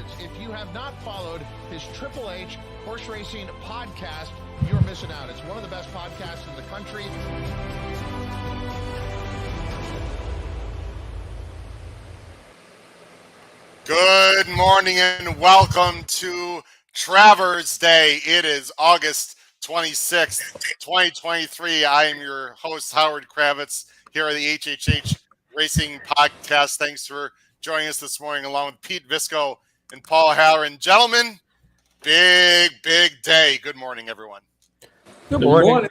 kids. If you have not followed his Triple H horse racing podcast, you're missing out. It's one of the best podcasts in the country. Good morning and welcome to Travers Day. It is August 26th, 2023. I am your host, Howard Kravitz, here at the HHH Racing Podcast. Thanks for joining us this morning, along with Pete Visco and Paul Halloran. Gentlemen, big day. Good morning, everyone. Good morning.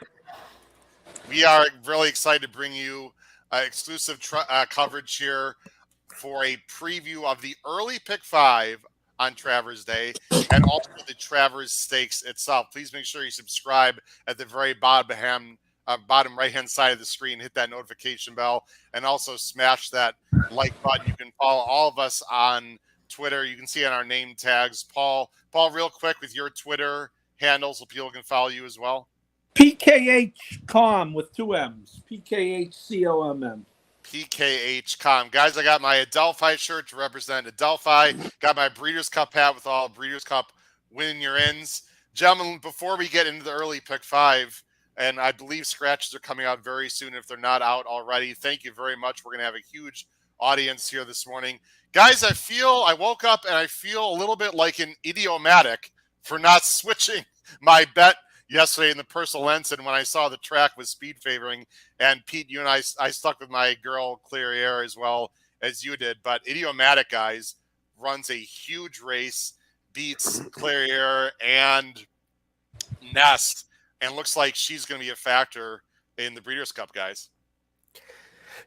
We are really excited to bring you exclusive coverage here for a preview of the early pick 5 on Travers Day and also the Travers Stakes itself. Please make sure you subscribe at the very bottom right-hand side of the screen. Hit that notification bell and also smash that like button. You can follow all of us on Twitter. You can see on our name tags. Paul, real quick with your Twitter handle so people can follow you as well. PKHCOM with 2 M's. PKHCOMM. PKHCOM. Guys, I got my Adelphi shirt to represent Adelphi. Got my Breeders' Cup hat with all Breeders' Cup winning your ends. Gentlemen, before we get into the early pick 5, and I believe scratches are coming out very soon if they're not out already. Thank you very much. We're going to have a huge audience here this morning. Guys, I woke up and I feel a little bit like an idiomatic for not switching my bet yesterday in the personal ensign when I saw the track was speed favoring. And Pete, you and I stuck with my girl Clear Air as well as you did. But Idiomatic, guys, runs a huge race, beats Clear Air and Nest, and looks like she's going to be a factor in the Breeders' Cup, guys.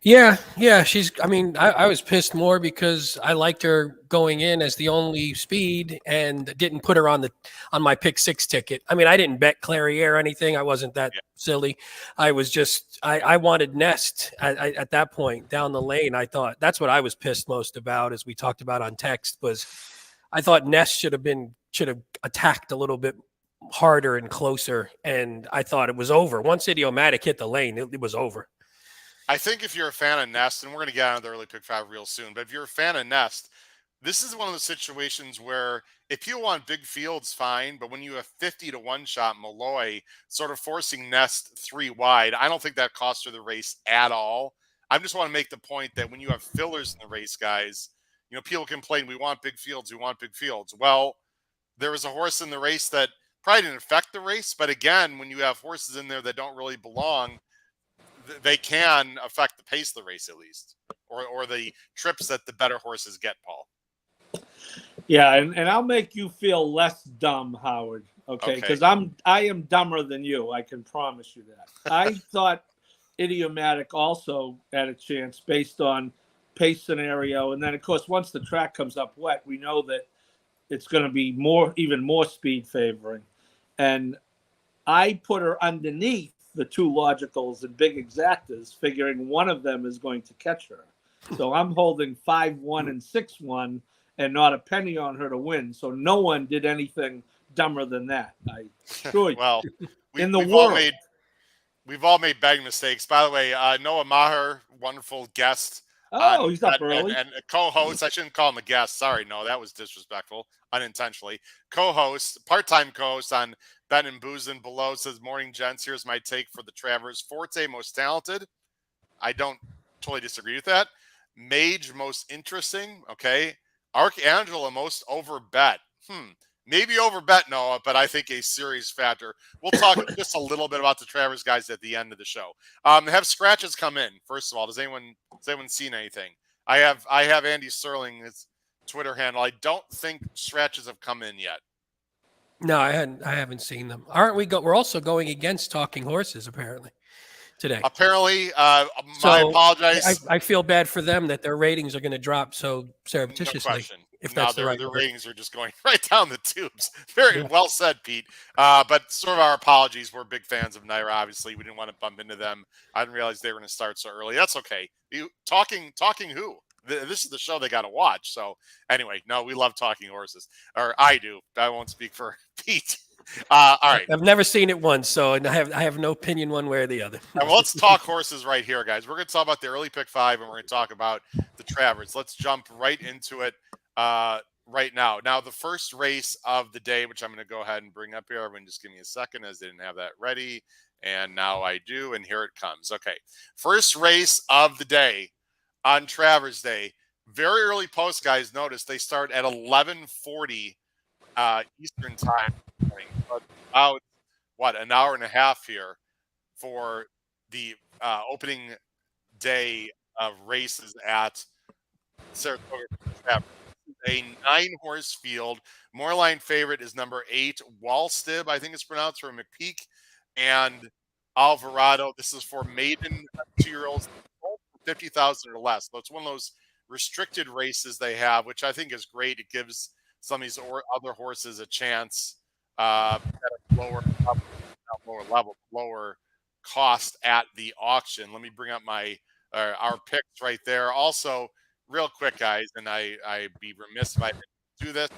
Yeah. I was pissed more because I liked her going in as the only speed and didn't put her on my pick 6 ticket. I mean, I didn't bet Clariere or anything. I wasn't that silly. I was just, I wanted Nest at that point down the lane. I thought that's what I was pissed most about, as we talked about on text, was I thought Nest should have attacked a little bit harder and closer. And I thought it was over. Once Idiomatic hit the lane, it was over. I think if you're a fan of Nest, and we're going to get on to the early pick 5 real soon, but if you're a fan of Nest, this is one of the situations where if you want big fields, fine, but when you have 50 to 1 shot Malloy sort of forcing Nest 3 wide, I don't think that cost her the race at all. I just want to make the point that when you have fillers in the race, guys, people complain, we want big fields. Well, there was a horse in the race that probably didn't affect the race, but again, when you have horses in there that don't really belong, they can affect the pace of the race at least, or the trips that the better horses get, Paul. Yeah, and I'll make you feel less dumb, Howard, okay? Because I am dumber than you, I can promise you that. I thought Idiomatic also had a chance based on pace scenario, and then, of course, once the track comes up wet, we know that it's going to be even more speed favoring. And I put her underneath the 2 logicals and big exactas, figuring one of them is going to catch her. So I'm holding 5-1 and 6-1 and not a penny on her to win. So no one did anything dumber than that. I assure you. Well, in the world. We've all made bad mistakes. By the way, Noah Maher, wonderful guest. Oh, he's up early. And a co-host. I shouldn't call him a guest. Sorry, no, that was disrespectful, unintentionally. Co-host, part-time co-host on Ben and Booze and Below says, morning, gents. Here's my take for the Travers. Forte, most talented. I don't totally disagree with that. Mage, most interesting. Okay. Archangela, most overbet. Maybe overbet, Noah, but I think a serious factor. We'll talk just a little bit about the Travers guys at the end of the show. Have scratches come in? First of all, has anyone seen anything? I have Andy Sterling's Twitter handle. I don't think scratches have come in yet. No, I haven't seen them. Aren't we? We're also going against Talking Horses apparently today. Apparently, I apologize. I feel bad for them that their ratings are going to drop so surreptitiously. No question. If that's their right ratings are just going right down the tubes. Very well said, Pete. But sort of our apologies. We're big fans of Naira. Obviously, we didn't want to bump into them. I didn't realize they were going to start so early. That's okay. Talking who? This is the show they got to watch. So anyway, no, we love Talking Horses, or I do. I won't speak for Pete. All right. I've never seen it once, so I have no opinion one way or the other. Well, let's talk horses right here, guys. We're going to talk about the early pick 5, and we're going to talk about the Travers. Let's jump right into it. right now. Now, the first race of the day, which I'm going to go ahead and bring up here. Everyone just give me a second, as they didn't have that ready. And now I do, and here it comes. Okay. First race of the day on Travers Day. Very early post, guys. Notice they start at 11:40 Eastern time. But about, an hour and a half here for the opening day of races at Saratoga Travers. A 9-horse field. Moorline favorite is number 8, Wallstib, I think it's pronounced, for McPeak, and Alvarado. This is for maiden 2-year-olds, 50,000 or less. So it's one of those restricted races they have, which I think is great. It gives some of these other horses a chance at a lower cost at the auction. Let me bring up our picks right there. Also, real quick, guys, and I'd be remiss if I didn't do this.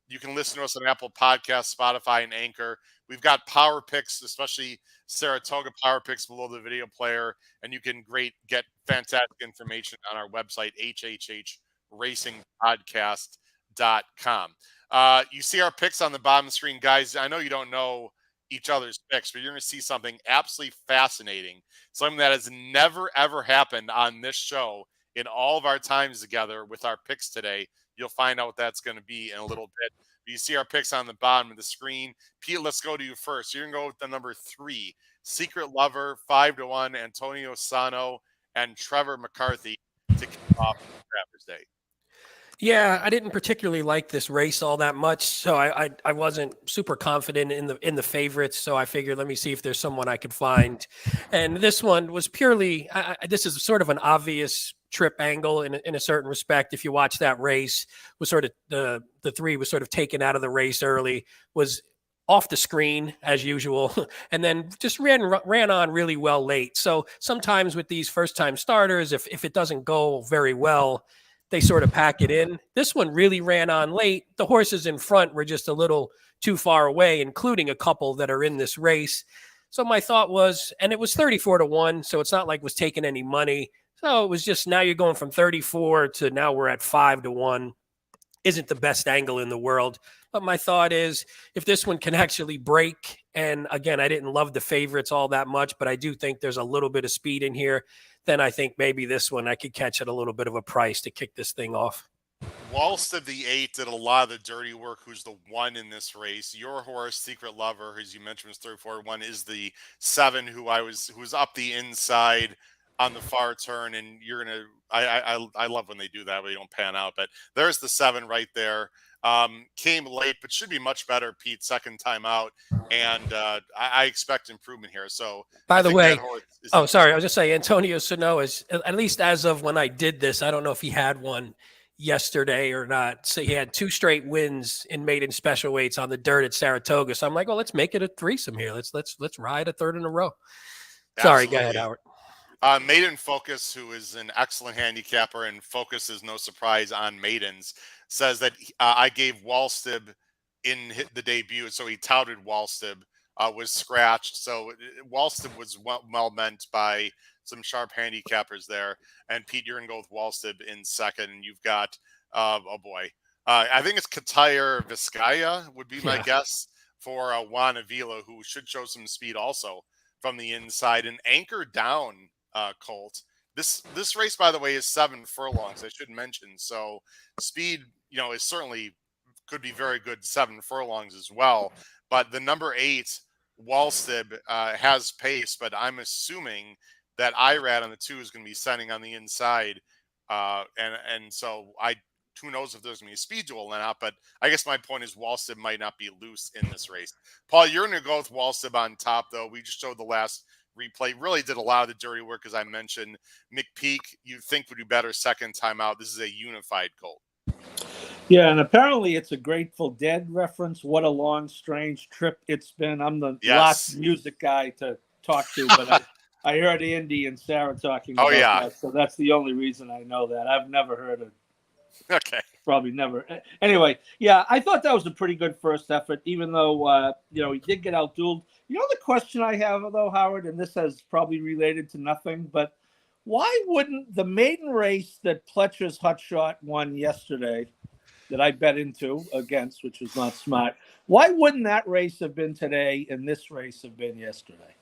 You can listen to us on Apple Podcasts, Spotify, and Anchor. We've got power picks, especially Saratoga power picks below the video player, and you can get fantastic information on our website, hhhracingpodcast.com. You see our picks on the bottom of the screen, guys. I know you don't know each other's picks, but you're going to see something absolutely fascinating, something that has never, ever happened on this show in all of our times together with our picks today. You'll find out what that's going to be in a little bit. You see our picks on the bottom of the screen. Pete, let's go to you first. You're going to go with the number 3, Secret Lover, 5-1, Antonio Sano, and Trevor McCarthy to kick off Travers Day. Yeah, I didn't particularly like this race all that much, so I wasn't super confident in the favorites. So I figured, let me see if there's someone I could find, and this one was purely. This is sort of an obvious trip angle in a certain respect. If you watch that race, was sort of the 3 was sort of taken out of the race early, was off the screen as usual, and then just ran on really well late. So sometimes with these first time starters, if it doesn't go very well, they sort of pack it in. This one really ran on late. The horses in front were just a little too far away, including a couple that are in this race. So my thought was, and it was 34-1, so it's not like it was taking any money. So it was just, now you're going from 34 to now we're at 5-1. Isn't the best angle in the world. But my thought is, if this one can actually break, and again, I didn't love the favorites all that much, but I do think there's a little bit of speed in here, then I think maybe this one I could catch at a little bit of a price to kick this thing off. Wallstib, the 8, did a lot of the dirty work, who's the 1 in this race. Your horse, Secret Lover, as you mentioned, was 34-1, is the 7 who's up the inside on the far turn, and you're gonna I love when they do that, when they don't pan out, but there's the 7 right there. Came late, but should be much better, Pete, second time out, and I expect improvement here. So, by the way, sorry, I was just saying, Antonio Sano is, at least as of when I did this, I don't know if he had one yesterday or not. So he had 2 straight wins in maiden special weights on the dirt at Saratoga. So I'm like, well, let's make it a threesome here. Let's ride a third in a row. Sorry, go ahead, Howard. Maiden Focus, who is an excellent handicapper, and Focus is no surprise on maidens, says that I gave Wallstib in the debut, so he touted Wallstib, was scratched. So Wallstib was well meant by some sharp handicappers there. And Pete, you're going to go with Wallstib in second, and you've got, I think it's Kataya Vizcaya would be my guess for Juan Avila, who should show some speed also from the inside. And Anchor Down, Colt. This race, by the way, is 7 furlongs, I should mention. So speed, is certainly could be very good 7 furlongs as well. But the number 8, Wallstib, has pace, but I'm assuming that Irad on the 2 is going to be sending on the inside. And so who knows if there's going to be a speed duel or not, but I guess my point is Wallstib might not be loose in this race. Paul, you're going to go with Wallstib on top, though. We just showed the last replay, really did a lot of the dirty work, as I mentioned. McPeak, you think would be better second time out. This is a unified colt. Yeah, and apparently it's a Grateful Dead reference. What a long, strange trip it's been. I'm the last music guy to talk to, but I heard Andy and Sarah talking about that, so that's the only reason I know that. I've never heard it. Okay. Probably never. Anyway, yeah, I thought that was a pretty good first effort, even though, he did get outdueled. The question I have, though, Howard, and this has probably related to nothing, but why wouldn't the maiden race that Pletcher's Hotshot won yesterday, that I bet into against, which was not smart. Why wouldn't that race have been today and this race have been yesterday?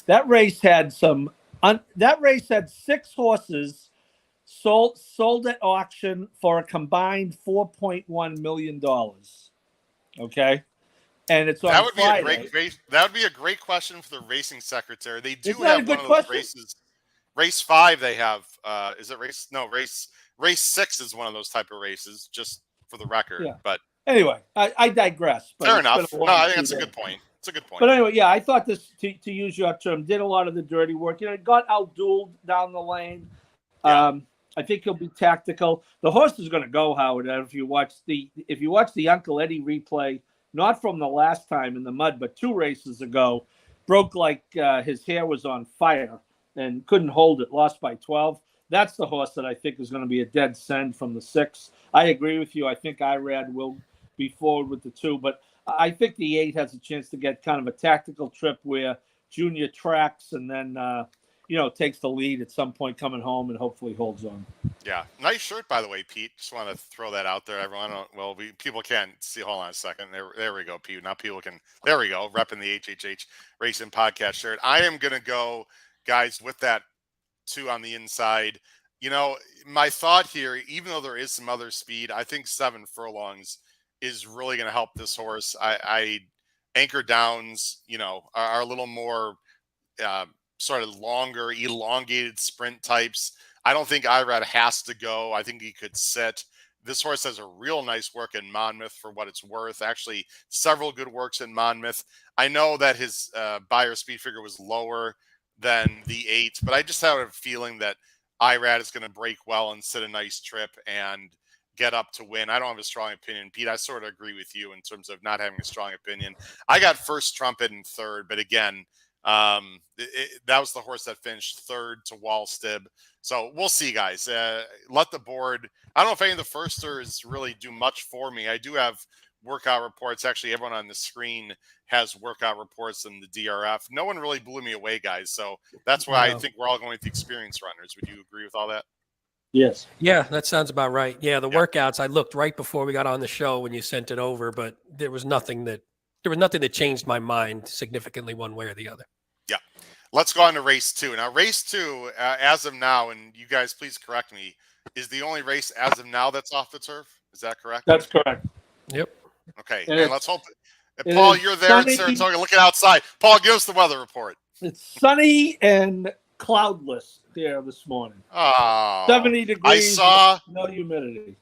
That race had that race had 6 horses sold at auction for a combined $4.1 million. Okay. And it's on That would Friday. be a great that would be a great question for the racing secretary. They do Isn't that a have good one of those question? races. Race 5 they have is it race 6 is one of those type of races, just for the record. Yeah. But anyway, I digress. But fair it's been enough. a No, long I think 2 that's a days. good point. It's a good point. But anyway, yeah, I thought this, to use your term, did a lot of the dirty work. You know, it got outdueled down the lane. Yeah. I think he'll be tactical. The horse is going to go, Howard. If you watch the Uncle Eddie replay, not from the last time in the mud, but 2 races ago, broke like his hair was on fire and couldn't hold it. Lost by 12. That's the horse that I think is going to be a dead send from the 6. I agree with you. I think Irad will be forward with the 2, but I think the 8 has a chance to get kind of a tactical trip where Junior tracks and then, takes the lead at some point coming home and hopefully holds on. Yeah. Nice shirt, by the way, Pete. Just want to throw that out there. Everyone, people can't see. Hold on a second. There we go, Pete. Now people can. There we go. Repping the HHH Racing Podcast shirt. I am going to go, guys, with that 2 on the inside. You know, my thought here, even though there is some other speed, I think 7 furlongs is really going to help this horse. I Anchor Downs, are a little more sort of longer, elongated sprint types. I don't think Irad has to go. I think he could sit. This horse has a real nice work in Monmouth for what it's worth. Actually, several good works in Monmouth. I know that his buyer speed figure was lower than the 8, but I just have a feeling that Irad is going to break well and sit a nice trip and get up to win. I don't have a strong opinion, Pete. I sort of agree with you in terms of not having a strong opinion. I got First Trumpet in 3rd, but again, that was the horse that finished 3rd to Wallstib. So we'll see, guys. Let the board. I don't know if any of the firsters really do much for me. I do have workout reports. Actually, everyone on the screen has workout reports in the DRF. No one really blew me away, guys. So that's why I think we're all going with the experienced runners. Would you agree with all that? Yes. Yeah, that sounds about right. Yeah, the workouts, I looked right before we got on the show when you sent it over, but there was nothing that changed my mind significantly one way or the other. Yeah. Let's go on to race 2. Now, race 2, as of now, and you guys please correct me, is the only race as of now that's off the turf. Is that correct? That's correct. Yep. Okay. And let's hope. Paul, you're there in Saratoga looking outside. Paul, give us the weather report. It's sunny and cloudless here this morning. Oh, 70 degrees. I saw no humidity.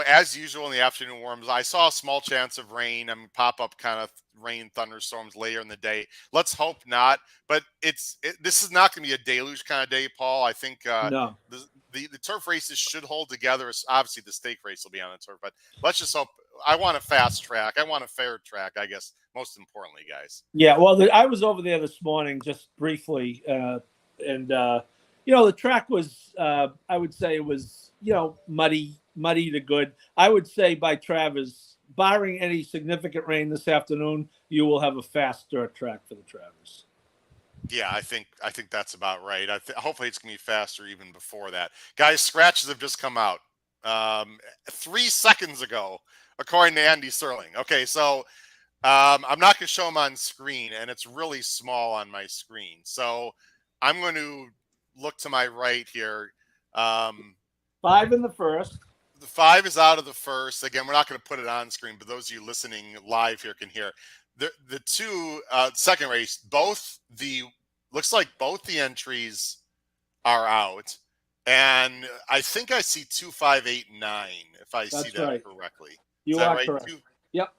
As usual in the afternoon warms, I saw a small chance of rain. Pop up kind of rain thunderstorms later in the day. Let's hope not. But this is not going to be a deluge kind of day, Paul. I think No. The turf races should hold together. Obviously, the stake race will be on the turf, but let's just hope. I want a fast track. I want a fair track, I guess, most importantly, guys. Yeah, well, I was over there this morning just briefly, and the track was, I would say it was, muddy to good. I would say by Travers, barring any significant rain this afternoon, you will have a fast dirt track for the Travers. Yeah, I think that's about right. Hopefully it's going to be faster even before that. Guys, scratches have just come out 3 seconds ago, according to Andy Sterling. Okay, so I'm not going to show them on screen, and it's really small on my screen. So I'm going to look to my right here. 5 in the first. The 5 is out of the first. Again, we're not going to put it on screen, but those of you listening live here can hear. The 2 second race, looks like both the entries are out, and I think I see 2, 5, 8, 9. If I see that correctly, You are right? Correct. Yep.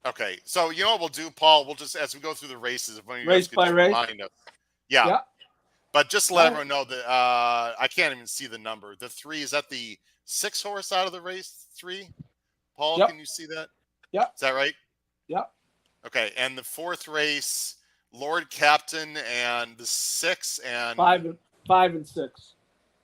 Okay, so you know what we'll do, Paul? We'll just, as we go through the races, if one of you race guys by could race. remind us. Yeah. Yep. But just to let everyone know that I can't even see the number. The 3, is that the 6 horse out of the race 3? Paul, Yep. Can you see that? Yep. Is that right? Yep. Okay, and the 4th race, Lord Captain, and the 6 and 5 and 6.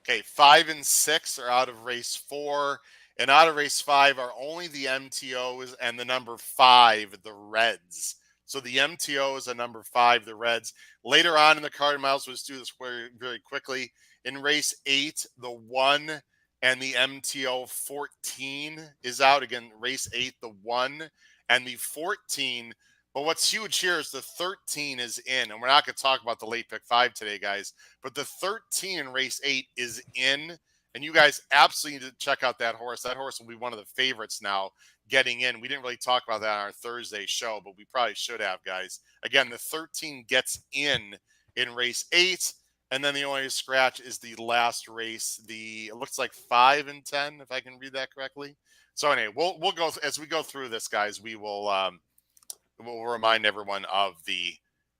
Okay, 5 and 6 are out of race 4, and out of race 5 are only the MTOs and the number 5, the Reds. So the MTO is a number 5, the Reds. Later on in the card miles, let's do this very, very quickly. In race 8, the 1 and the MTO 14 is out. Again, race 8, the 1, and the 14. But what's huge here is the 13 is in, and we're not going to talk about the late pick 5 today, guys, but the 13 in race 8 is in, and you guys absolutely need to check out that horse. That horse will be one of the favorites now getting in. We didn't really talk about that on our Thursday show, but we probably should have, guys. Again, the 13 gets in race 8. And then the only scratch is the last race. It looks like 5 and 10, if I can read that correctly. So anyway, we'll go as we go through this, guys. We'll remind everyone of the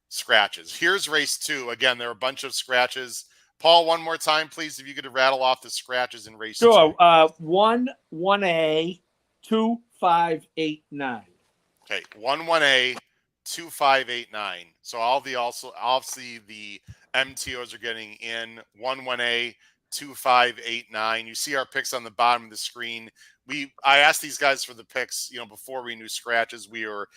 scratches. Here's race 2. Again, there are a bunch of scratches. Paul, one more time, please, if you could rattle off the scratches in race 2. Sure. 1A 2589. Okay, 1A 2589. So obviously the MTOs are getting in. 1A 2589. You see our picks on the bottom of the screen. I asked these guys for the picks, before we knew scratches. We were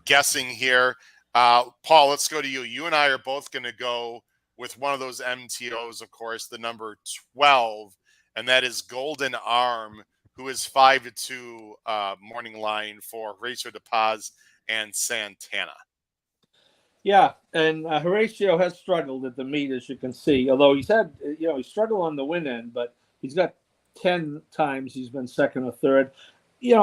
guessing here. Paul, let's go to you. You and I are both going to go with one of those MTOs, of course, the number 12, and that is Golden Arm, who is 5-2 morning line for Horatio de Paz and Santana. Yeah, and Horatio has struggled at the meet, as you can see. Although he struggled on the win end, but he's got 10 times he's been second or third.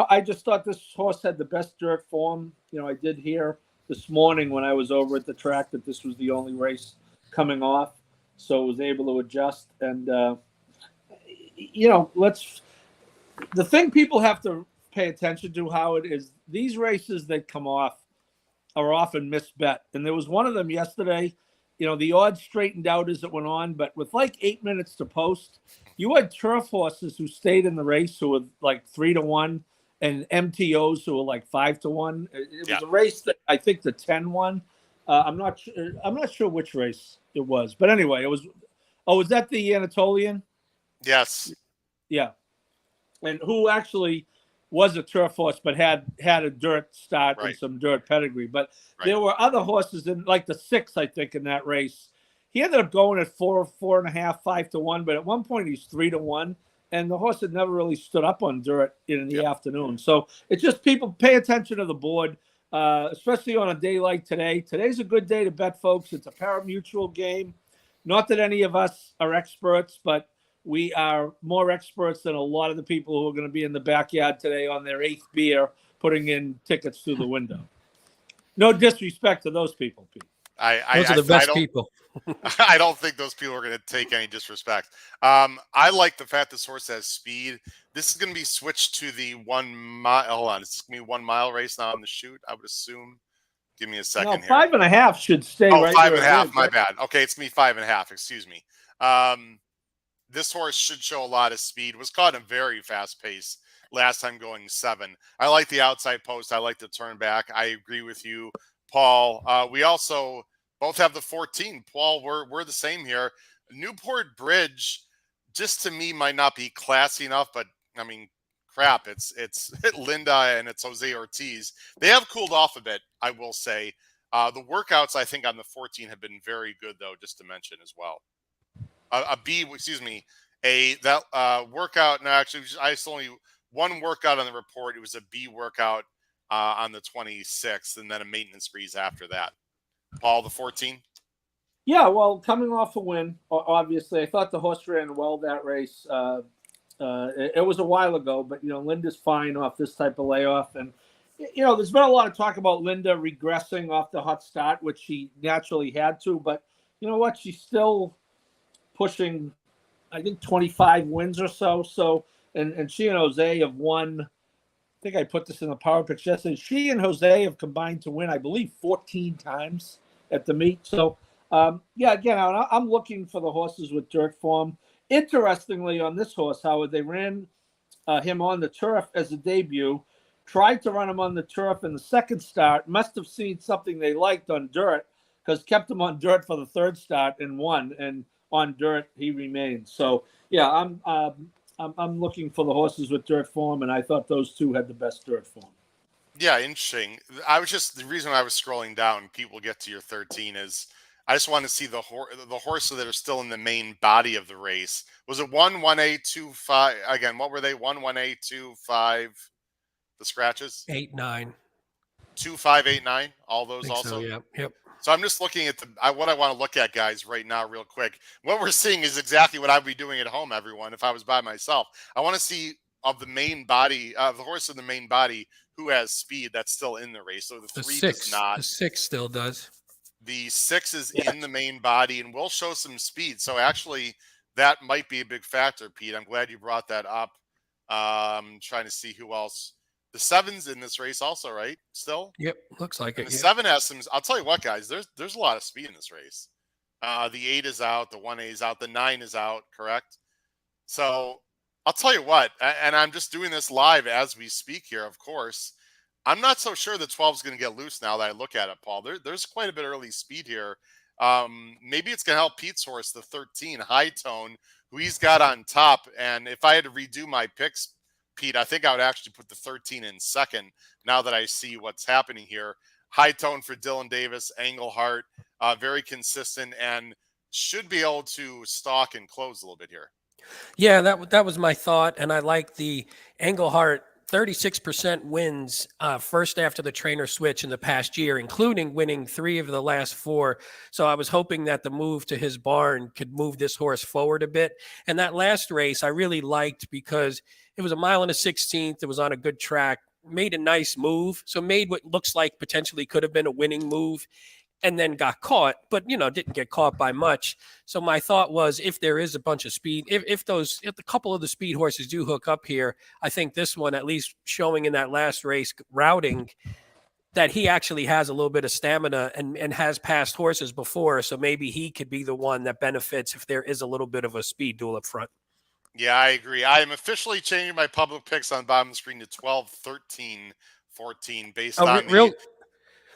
I just thought this horse had the best dirt form. I did hear this morning when I was over at the track that this was the only race coming off, so was able to adjust. And the thing people have to pay attention to, Howard, is these races that come off are often misbet. And there was one of them yesterday. The odds straightened out as it went on, but with like 8 minutes to post, you had turf horses who stayed in the race who were like 3-1, and MTOs who were like 5-1. It was a race that I think the 10 won. I'm not sure which race it was, but anyway, it was. Oh, was that the Anatolian? Yes. Yeah, and who actually was a turf horse, but had a dirt start and some dirt pedigree. But there were other horses in, like the 6, I think, in that race. He ended up going at 4.5, 5-1, but at one point he's 3-1, and the horse had never really stood up on dirt in the afternoon. So it's just people pay attention to the board, especially on a day like today. Today's a good day to bet, folks. It's a pari-mutuel game. Not that any of us are experts, but we are more experts than a lot of the people who are going to be in the backyard today on their 8th beer, putting in tickets through the window. No disrespect to those people, Pete. Those are the best people. I don't think those people are going to take any disrespect. I like the fact this horse has speed. This is going to be switched to the 1 mile. Hold on. It's going to be 1 mile race now on the chute, I would assume. Give me a second here. 5.5 should stay right there. 5.5. My bad. Okay, it's me 5.5. Excuse me. This horse should show a lot of speed. Was caught in a very fast pace last time going 7. I like the outside post. I like the turn back. I agree with you, Paul. We also both have the 14. Paul, we're the same here. Newport Bridge, just to me, might not be classy enough, but I mean, crap, it's Linda and it's Jose Ortiz. They have cooled off a bit, I will say. The workouts, I think, on the 14 have been very good, though, just to mention as well. Workout. No, actually, I saw only one workout on the report. It was a B workout on the 26th, and then a maintenance breeze after that. Paul, the 14. Yeah, well, coming off a win, obviously, I thought the horse ran well that race. It was a while ago, but Linda's fine off this type of layoff, and there's been a lot of talk about Linda regressing off the hot start, which she naturally had to. But you know what? She's still pushing, I think, 25 wins or so. So, and she and Jose have won. I think I put this in the power pitch yesterday. She and Jose have combined to win, I believe, 14 times at the meet. So, again, I'm looking for the horses with dirt form. Interestingly, on this horse, Howard, they ran him on the turf as a debut, tried to run him on the turf in the second start, must have seen something they liked on dirt, because kept him on dirt for the third start and won. And on dirt, he remained. So, yeah, I'm looking for the horses with dirt form, and I thought those two had the best dirt form. Yeah, interesting. The reason I was scrolling down, people get to your 13 is I just want to see the horses that are still in the main body of the race. Was it 1-1A 2-5? Again, what were they? 1-1A 2-5. The scratches. 8-9. 2-5-8-9. All I those think so. also. Yeah. Yep. So I'm just looking at what I want to look at, guys, right now, real quick. What we're seeing is exactly what I'd be doing at home, everyone, if I was by myself. I want to see of the main body, the horse in the main body, who has speed that's still in the race. So the 3 does not. The 6 still does. The 6 is in the main body and will show some speed. So actually, that might be a big factor, Pete. I'm glad you brought that up. Trying to see who else. The 7's in this race also, right? Still? Yep, looks like and it. The 7 has some. I'll tell you what, guys. There's a lot of speed in this race. The 8 is out. The 1A is out. The 9 is out. Correct. So I'll tell you what, and I'm just doing this live as we speak here. Of course, I'm not so sure the 12 is going to get loose now that I look at it, Paul. There's quite a bit of early speed here. Maybe it's going to help Pete's horse, the 13 High Tone, who he's got on top. And if I had to redo my picks, Pete, I think I would actually put the 13 in second now that I see what's happening here. High Tone for Dylan Davis, Engelhart, very consistent and should be able to stalk and close a little bit here. Yeah, that was my thought. And I like the Engelhart 36% wins first after the trainer switch in the past year, including winning 3 of the last 4. So I was hoping that the move to his barn could move this horse forward a bit. And that last race I really liked because it was a mile and a 16th. It was on a good track, made a nice move. So made what looks like potentially could have been a winning move and then got caught, but didn't get caught by much. So my thought was, if there is a bunch of speed, if a couple of the speed horses do hook up here, I think this one, at least showing in that last race routing, that he actually has a little bit of stamina and has passed horses before. So maybe he could be the one that benefits if there is a little bit of a speed duel up front. Yeah, I agree. I am officially changing my public picks on the bottom of the screen to 12, 13, 14 based on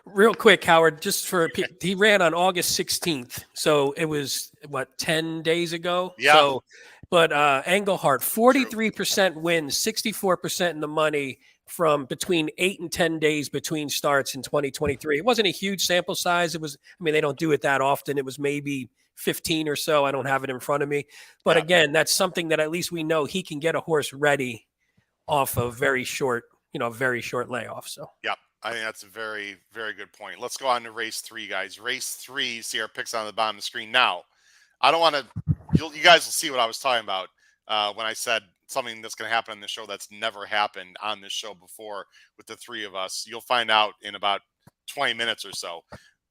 Real quick, Howard, just he ran on August 16th. So it was, 10 days ago? Yeah. So, but Engelhart, 43% wins, 64% in the money from between 8 and 10 days between starts in 2023. It wasn't a huge sample size. They don't do it that often. It was maybe 15 or so. I don't have it in front of me. But again, that's something that at least we know he can get a horse ready off of very short layoff. So, yep. I think that's a very, very good point. Let's go on to race 3, guys. Race 3, see our picks on the bottom of the screen. Now, I don't want to, you guys will see what I was talking about when I said something that's going to happen on the show that's never happened on this show before with the 3 of us. You'll find out in about 20 minutes or so.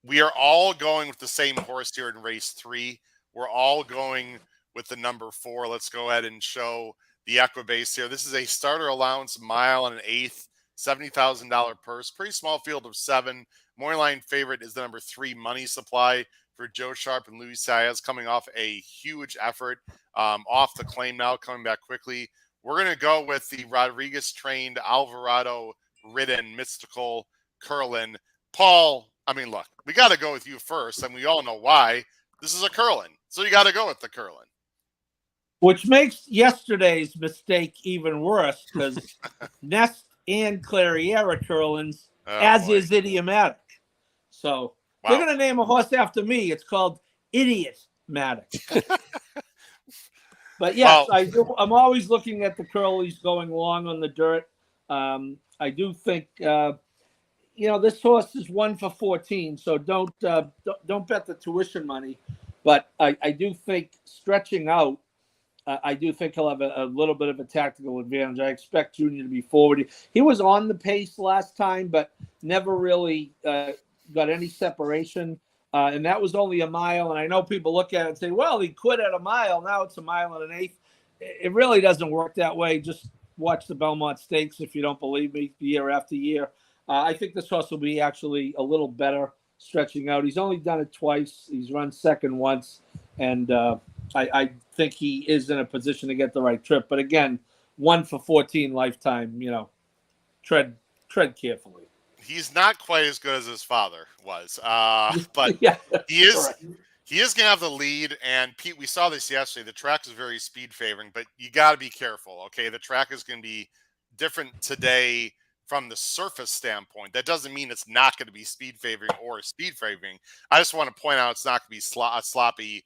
We are all going with the same horse here in race 3. We're all going with the number 4. Let's go ahead and show the Equibase here. This is a starter allowance, mile and an eighth. $70,000 purse, pretty small field of 7. Morning line favorite is the number 3 Money Supply for Joe Sharp and Luis Saez, coming off a huge effort off the claim now, coming back quickly. We're going to go with the Rodriguez trained Alvarado ridden Mystical Curlin. Paul, look, we got to go with you first, and we all know why. This is a Curlin, so you got to go with the Curlin. Which makes yesterday's mistake even worse because Nest and Clariera Curlins, is Idiomatic. So they're going to name a horse after me. It's called Idiot-matic. But yes, I do. I'm always looking at the curlies going long on the dirt. I do think, this horse is 1 for 14, so don't bet the tuition money. But I do think stretching out, I do think he'll have a little bit of a tactical advantage. I expect Junior to be forward. He was on the pace last time, but never really got any separation. And that was only a mile. And I know people look at it and say, well, he quit at a mile. Now it's a mile and an eighth. It really doesn't work that way. Just watch the Belmont Stakes if you don't believe me year after year. I think this horse will be actually a little better stretching out. He's only done it twice. He's run second once. And I think he is in a position to get the right trip. But again, 1 for 14 lifetime, tread carefully. He's not quite as good as his father was, but he is correct. He is going to have the lead. And Pete, we saw this yesterday. The track is very speed favoring, but you got to be careful. Okay, the track is going to be different today from the surface standpoint. That doesn't mean it's not going to be speed favoring or speed favoring. I just want to point out it's not going to be a sloppy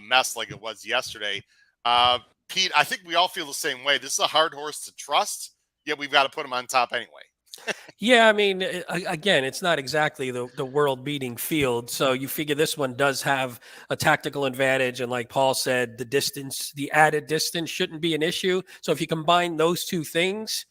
mess like it was yesterday. Pete, I think we all feel the same way. This is a hard horse to trust, yet we've got to put him on top anyway. Yeah, I mean, again, it's not exactly the world-beating field, so you figure this one does have a tactical advantage, and like Paul said, the distance, the added distance shouldn't be an issue. So if you combine those two things,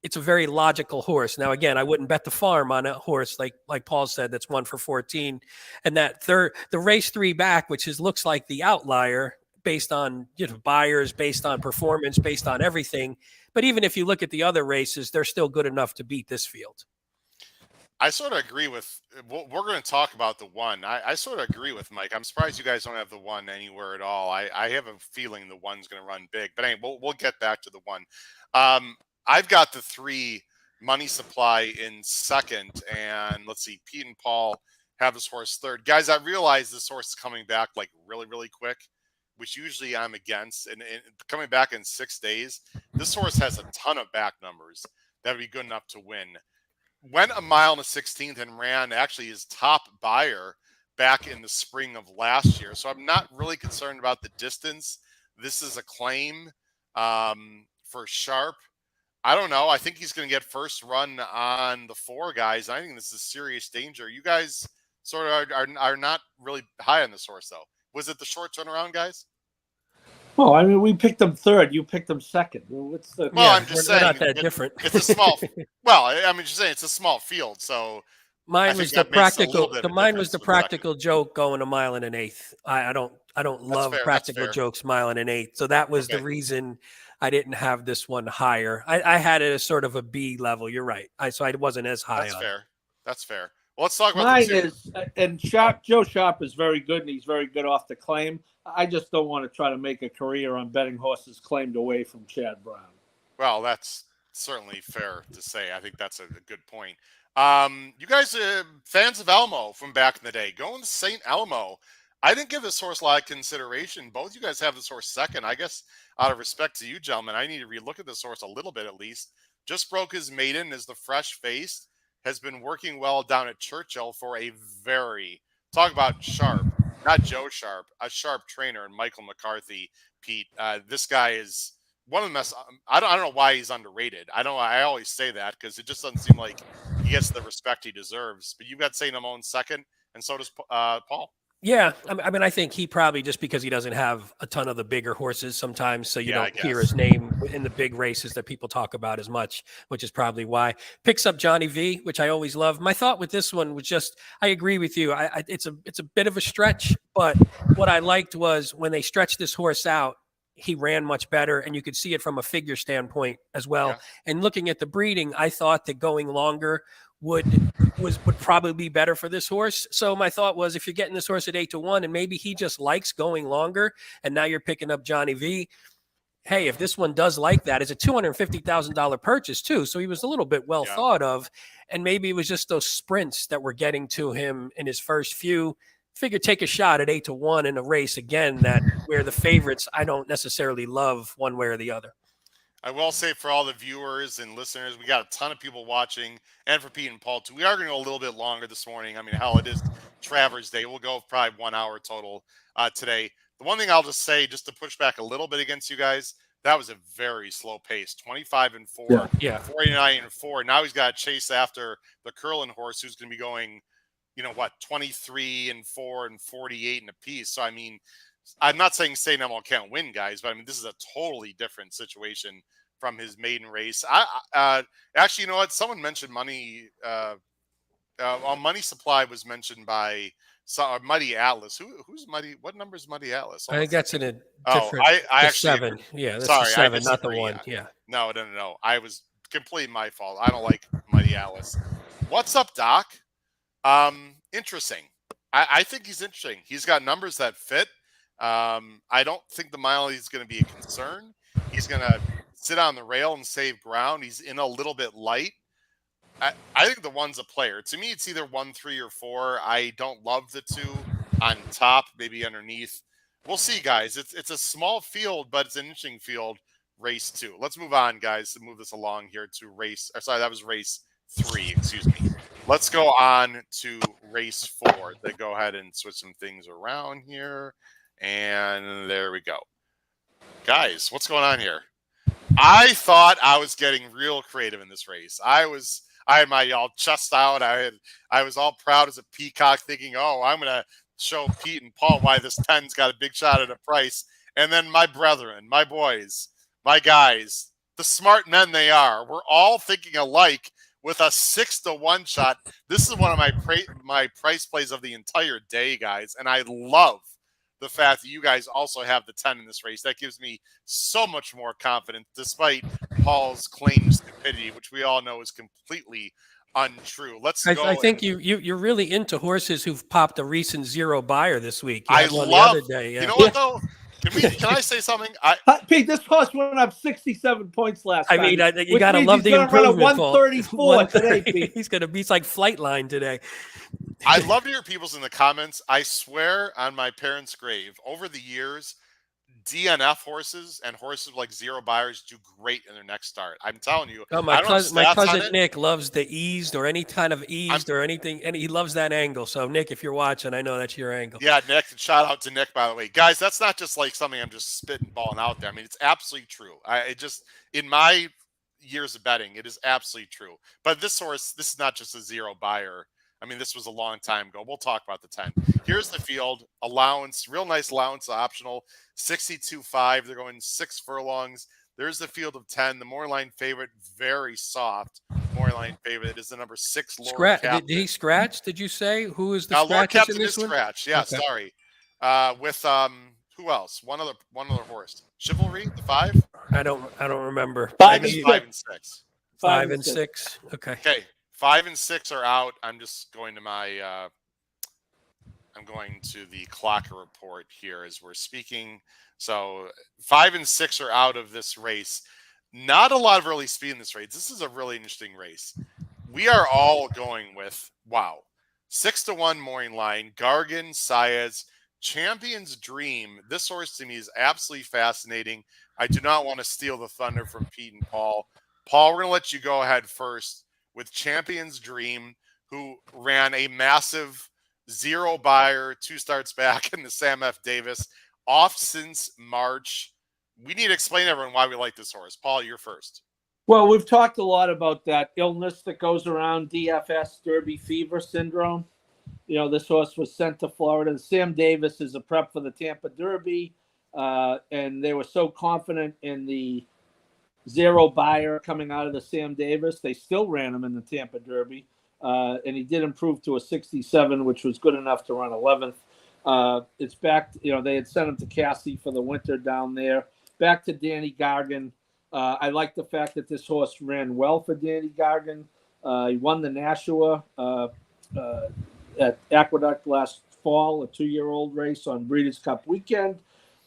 it's a very logical horse. Now, again, I wouldn't bet the farm on a horse like Paul said that's 1 for 14, and that the race 3 back, which looks like the outlier based on buyers, based on performance, based on everything. But even if you look at the other races, they're still good enough to beat this field. I sort of agree with what we're going to talk about. The one I sort of agree with Mike. I'm surprised you guys don't have the one anywhere at all. I have a feeling the one's going to run big, but anyway, we'll get back to the one. I've got the 3 Money Supply in second, and let's see, Pete and Paul have this horse third. Guys, I realize this horse is coming back like really, really quick, which usually I'm against. And coming back in 6 days, this horse has a ton of back numbers that would be good enough to win. Went a mile and a 16th and ran actually his top buyer back in the spring of last year. So I'm not really concerned about the distance. This is a claim for Sharp. I don't know. I think he's going to get first run on the 4 guys. I think this is serious danger. You guys sort of are not really high on this horse, though. Was it the short turnaround, guys? Well, I mean, we picked them third. You picked them second. Well, I'm just saying. We're not that different. It's a small. Well, I mean, just saying it's a small field. So mine was the practical. Mine was the practical joke going a mile and an eighth. I don't love practical jokes mile and an eighth. So that was the reason I didn't have this one higher. I had it as sort of a B level. You're right. So I wasn't as high. That's fair. That's fair. Well, let's talk about mine is, and Joe Sharp is very good, and he's very good off the claim. I just don't want to try to make a career on betting horses claimed away from Chad Brown. Well, that's certainly fair to say. I think that's a good point. You guys are fans of Elmo from back in the day. Going to St. Elmo. I didn't give this horse a lot of consideration. Both you guys have this horse second. I guess out of respect to you, gentlemen, I need to relook at this horse a little bit at least. Just broke his maiden, is the fresh face. Has been working well down at Churchill for a talk about Sharp, not Joe Sharp, a Sharp trainer, and Michael McCarthy. Pete, this guy is one of the best. I don't know why he's underrated. I always say that because it just doesn't seem like he gets the respect he deserves. But you've got St. Elmo second, and so does Paul. Yeah, I mean, I think he probably, just because he doesn't have a ton of the bigger horses sometimes, so you don't hear his name in the big races that people talk about as much, which is probably why. Picks up Johnny V, which I always love. My thought with this one was just, I agree with you. It's a bit of a stretch, but what I liked was when they stretched this horse out, he ran much better, and you could see it from a figure standpoint as well. Yeah. And looking at the breeding, I thought that going longer would probably be better for this horse. So my thought was, if you're getting this horse at 8-1 and maybe he just likes going longer, and now you're picking up Johnny V, hey, if this one does like that, it's a $250,000 purchase too. So he was a little bit well thought of, and maybe it was just those sprints that were getting to him in his first few. Figure take a shot at 8-1 in a race again that where the favorites I don't necessarily love one way or the other. I will say, for all the viewers and listeners, we got a ton of people watching, and for Pete and Paul too. We are going to go a little bit longer this morning. I mean, hell, it is Travers Day. We'll go probably 1 hour total today. The one thing I'll just say, just to push back a little bit against you guys, that was a very slow pace. 25-4, 49-4. Now he's got to chase after the Curlin horse, who's going to be going, 23-4 and 48 in a piece. So I mean, I'm not saying St. Elmo can't win, guys, but I mean, this is a totally different situation from his maiden race. Actually, you know what? Someone mentioned Money. Money Supply was mentioned by Muddy Atlas. Who's Muddy? What number is Muddy Atlas? I think that's in a different. I actually 7. Yeah, that's the 7, not the 1. Yeah. No. I was completely my fault. I don't like Muddy Atlas. What's up, Doc? Interesting. I think he's interesting. He's got numbers that fit. I don't think the mile is going to be a concern. He's going to sit on the rail and save ground. He's in a little bit light. I think the one's a player. To me, it's either 1, 3, or 4. I don't love the 2 on top, maybe underneath. We'll see, guys. It's a small field, but it's an interesting field. race 2. Let's move on, guys, to move this along here to that was race 3, excuse me. Let's go on to race 4. They go ahead and switch some things around here. And there we go. Guys, what's going on here? I thought I was getting real creative in this race. I had my all chest out. I was all proud as a peacock thinking, oh, I'm going to show Pete and Paul why this 10's got a big shot at a price. And then my brethren, my boys, my guys, the smart men they are, we're all thinking alike with a 6-to-1 shot. This is one of my price plays of the entire day, guys. And I love the fact that you guys also have the 10 in this race. That gives me so much more confidence, despite Paul's claimed stupidity, which we all know is completely untrue. I think you're really into horses who've popped a recent 0 buyer this week. I love the other day. Yeah. You know what though? Can I say something? Pete, this horse went up 67 points last time. I mean, you gotta love the improvement. 134 today, Pete. He's gonna be like Flightline today. I'd love to hear people's in the comments. I swear on my parents' grave, over the years, DNF horses and horses like 0 buyers do great in their next start. I'm telling you. Oh, my cousin Nick loves the eased or any kind of eased or anything, and he loves that angle. So, Nick, if you're watching, I know that's your angle. Yeah, Nick. Shout out to Nick, by the way. Guys, that's not just like something I'm just spitting balling out there. I mean, it's absolutely true. In my years of betting, it is absolutely true. But this horse, this is not just a 0 buyer. I mean, this was a long time ago. We'll talk about the 10. Here's the field. Allowance, real nice allowance, optional. 62.5. They're going 6 furlongs. There's the field of 10. The Moorline favorite, very soft. Moorline favorite is the number 6. Lord Captain. Did he scratch? Did you say who is the scratch? Lord Captain is one? scratch. Yeah, okay. Sorry. With who else? One other horse. Chivalry, the 5. I don't remember. 5 and 6. 5 and 6. Okay. Okay. 5 and 6 are out. I'm just going to I'm going to the Clocker report here as we're speaking. So 5 and 6 are out of this race. Not a lot of early speed in this race. This is a really interesting race. We are all going with, 6-to-1 morning line, Gargan, Saez, Champion's Dream. This horse to me is absolutely fascinating. I do not want to steal the thunder from Pete and Paul. Paul, we're going to let you go ahead first with Champion's Dream, who ran a massive 0 buyer 2 starts back in the Sam F. Davis, off since March. We need to explain to everyone why we like this horse. Paul, you're first. Well, we've talked a lot about that illness that goes around, DFS, Derby fever syndrome. You know, this horse was sent to Florida. Sam Davis is a prep for the Tampa Derby, and they were so confident in the 0 buyer coming out of the Sam Davis. They still ran him in the Tampa Derby, and he did improve to a 67, which was good enough to run 11th. It's back, they had sent him to Cassie for the winter down there. Back to Danny Gargan. I like the fact that this horse ran well for Danny Gargan. He won the Nashua at Aqueduct last fall, a 2-year-old race on Breeders' Cup weekend.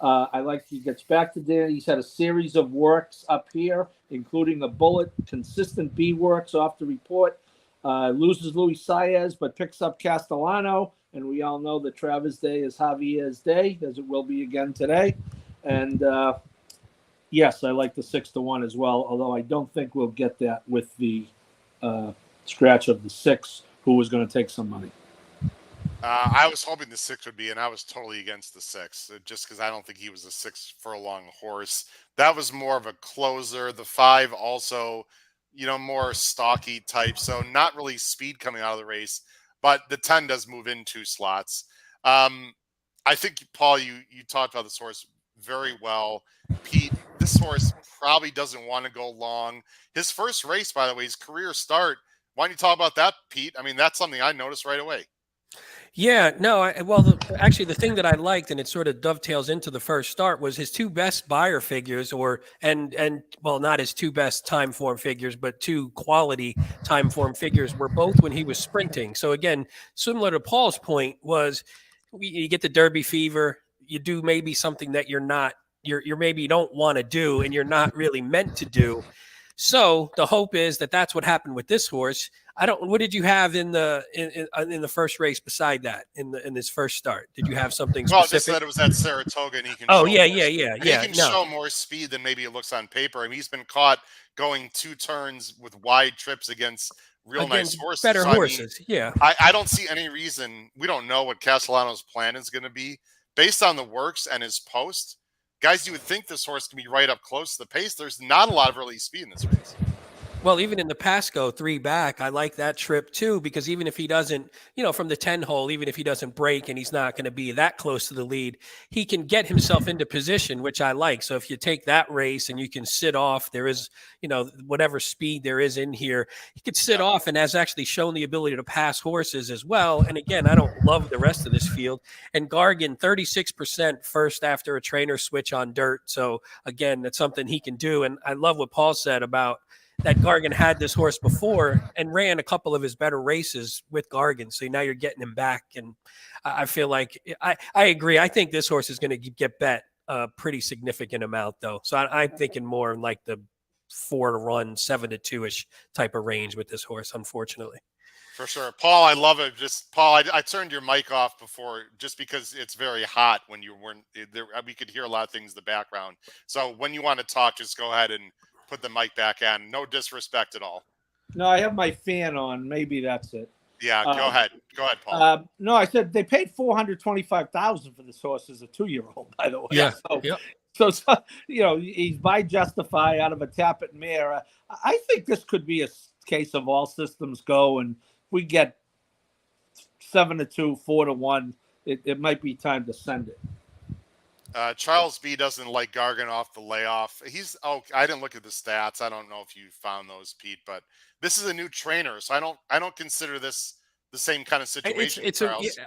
I like he gets back to Danny. He's had a series of works up here, including a bullet, consistent B works off the report. Loses Luis Saez, but picks up Castellano. And we all know that Travers Day is Javier's day, as it will be again today. And yes, I like the 6-to-1 as well, although I don't think we'll get that with the scratch of the 6, who was going to take some money. I was hoping the 6 would be, and I was totally against the 6, just because I don't think he was a 6 furlong horse. That was more of a closer. The 5 also, more stocky type, so not really speed coming out of the race. But the 10 does move in 2 slots. I think, Paul, you talked about this horse very well. Pete, this horse probably doesn't want to go long. His first race, by the way, his career start. Why don't you talk about that, Pete? I mean, that's something I noticed right away. Yeah, no, actually the thing that I liked, and it sort of dovetails into the first start, was his 2 best buyer figures, not his 2 best time form figures, but 2 quality time form figures were both when he was sprinting. So again, similar to Paul's point, was you get the Derby fever, you do maybe something that you're maybe you don't want to do, and you're not really meant to do. So the hope is that that's what happened with this horse. What did you have in the first race beside that in this first start? Did you have something Well, just specific? that it was at Saratoga, and he can Oh show yeah, more yeah, speed. yeah, And he yeah. can No, show more speed than maybe it looks on paper. I mean, he's been caught going 2 turns with wide trips against real nice against horses. better So, I mean, horses. Yeah. I don't see any reason. We don't know what Castellano's plan is going to be based on the works and his post. Guys, you would think this horse can be right up close to the pace. There's not a lot of early speed in this race. Well, even in the Pasco 3 back, I like that trip too, because even if he doesn't, from the 10 hole, even if he doesn't break and he's not going to be that close to the lead, he can get himself into position, which I like. So if you take that race and you can sit off, there is, whatever speed there is in here, he could sit off and has actually shown the ability to pass horses as well. And again, I don't love the rest of this field. And Gargan, 36% first after a trainer switch on dirt. So again, that's something he can do. And I love what Paul said about that Gargan had this horse before and ran a couple of his better races with Gargan. So now you're getting him back. And I feel like I agree. I think this horse is going to get bet a pretty significant amount though. So I'm thinking more like the 4 to run, 7 to 2-ish type of range with this horse, unfortunately. For sure. Paul, I love it. Just Paul, I turned your mic off before just because it's very hot when you weren't there. We could hear a lot of things in the background. So when you want to talk, just go ahead and put the mic back on. No disrespect at all. No, I have my fan on. Maybe that's it. Yeah, go ahead. Go ahead, Paul. No, I said they paid $425,000 for this horse as a 2-year-old, by the way. Yeah. So, he's by Justify out of a Tappet mare. I think this could be a case of all systems go, and we get 7 to 2, 4 to 1. It might be time to send it. Charles B doesn't like Gargan off the layoff. I didn't look at the stats. I don't know if you found those, Pete, but this is a new trainer, so I don't consider this the same kind of situation.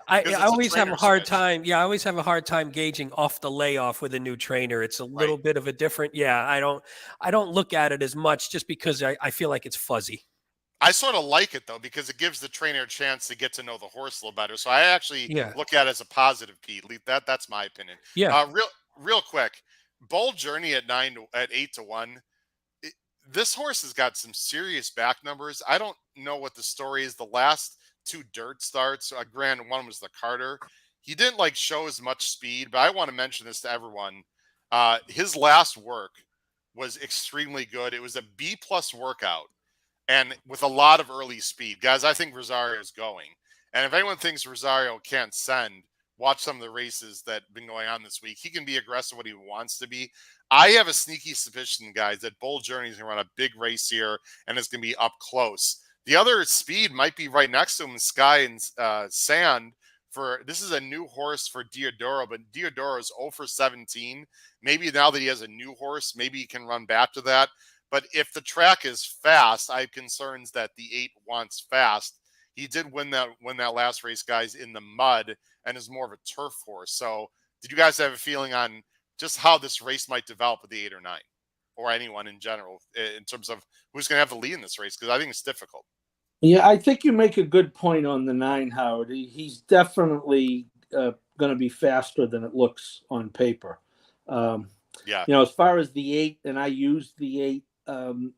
I always have a hard time. Yeah, I always have a hard time gauging off the layoff with a new trainer. It's a little bit of a different. Yeah, I don't look at it as much just because I feel like it's fuzzy. I sort of like it though, because it gives the trainer a chance to get to know the horse a little better. So I actually look at it as a positive, Pete. That's my opinion. Yeah. Real quick, Bold Journey at 8 to 1. This horse has got some serious back numbers. I don't know what the story is. The last 2 dirt starts, granted one was the Carter. He didn't show as much speed, but I want to mention this to everyone. His last work was extremely good. It was a B+ workout. And with a lot of early speed. Guys, I think Rosario's going. And if anyone thinks Rosario can't send, watch some of the races that have been going on this week. He can be aggressive when he wants to be. I have a sneaky suspicion, guys, that Bold Journey is going to run a big race here, and it's going to be up close. The other speed might be right next to him, Sky and Sand. This is a new horse for Diodoro, but Diodoro is 0 for 17. Maybe now that he has a new horse, maybe he can run back to that. But if the track is fast, I have concerns that the 8 wants fast. He did win that last race, guys, in the mud, and is more of a turf horse. So did you guys have a feeling on just how this race might develop with the 8 or 9, or anyone in general, in terms of who's going to have the lead in this race? Because I think it's difficult. Yeah, I think you make a good point on the 9, Howard. He's definitely going to be faster than it looks on paper. As far as the 8, and I used the 8,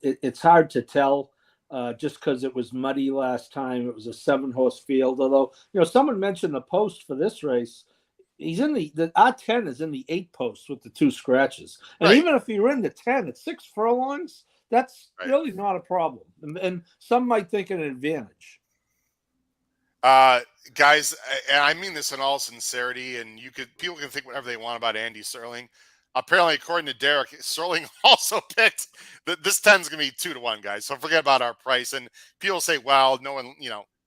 it's hard to tell just because it was muddy last time. It was a 7-horse field. Although, someone mentioned the post for this race. He's in the R10 is in the 8 post with the 2 scratches. And even if you're in the 10 at 6 furlongs, that's really not a problem. And some might think an advantage. Guys, and I mean this in all sincerity, and people can think whatever they want about Andy Serling. Apparently, according to Derek, Serling also picked that this 10 is going to be 2 to 1, guys. So forget about our price. And people say, well, no one,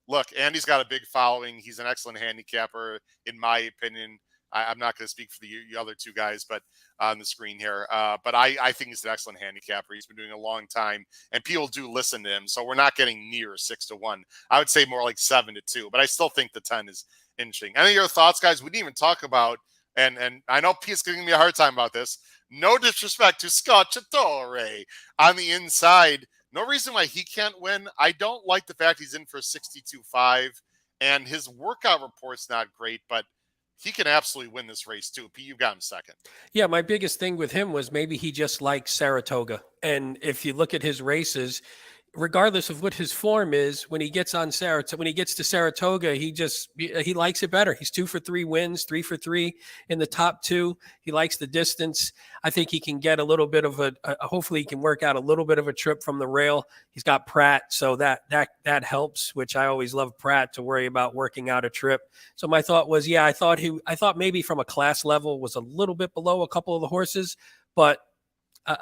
look, Andy's got a big following. He's an excellent handicapper, in my opinion. I'm not going to speak for the other 2 guys, but on the screen here. But I think he's an excellent handicapper. He's been doing a long time, and people do listen to him. So we're not getting near 6 to 1. I would say more like 7 to 2. But I still think the 10 is interesting. Any of your thoughts, guys? We didn't even talk about. And I know Pete's giving me a hard time about this. No disrespect to Scotchatore on the inside. No reason why he can't win. I don't like the fact he's in for 62.5, and his workout report's not great, but he can absolutely win this race too. Pete, you've got him second. Yeah, my biggest thing with him was maybe he just likes Saratoga. And if you look at his races, regardless of what his form is, when he gets on Saratoga, when he gets to Saratoga, he likes it better. He's 2 for 3 wins, 3 for 3 in the top 2. He likes the distance. I think he can get a little bit of hopefully he can work out a little bit of a trip from the rail. He's got Pratt, so that helps, which I always love Pratt to worry about working out a trip. So my thought was, I thought maybe from a class level was a little bit below a couple of the horses, but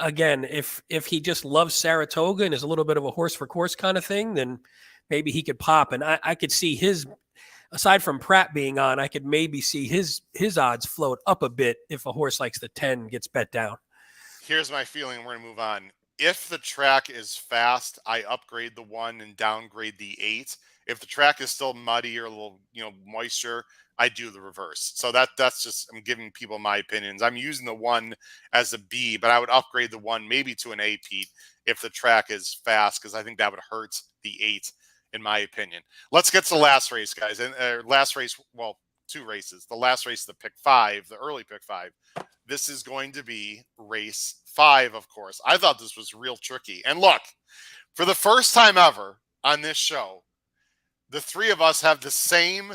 again, if he just loves Saratoga and is a little bit of a horse for course kind of thing, then maybe he could pop. And I could see his, aside from Pratt being on, I could maybe see his odds float up a bit if a horse likes the 10 gets bet down. Here's my feeling. We're going to move on. If the track is fast, I upgrade the 1 and downgrade the 8. If the track is still muddy or a little, moisture, I do the reverse. So that's just, I'm giving people my opinions. I'm using the 1 as a B, but I would upgrade the 1 maybe to an A, Pete, if the track is fast, because I think that would hurt the 8, in my opinion. Let's get to the last race, guys. And last race, well, 2 races. The last race, the pick 5, the early pick 5. This is going to be race 5, of course. I thought this was real tricky. And look, for the first time ever on this show, the 3 of us have the same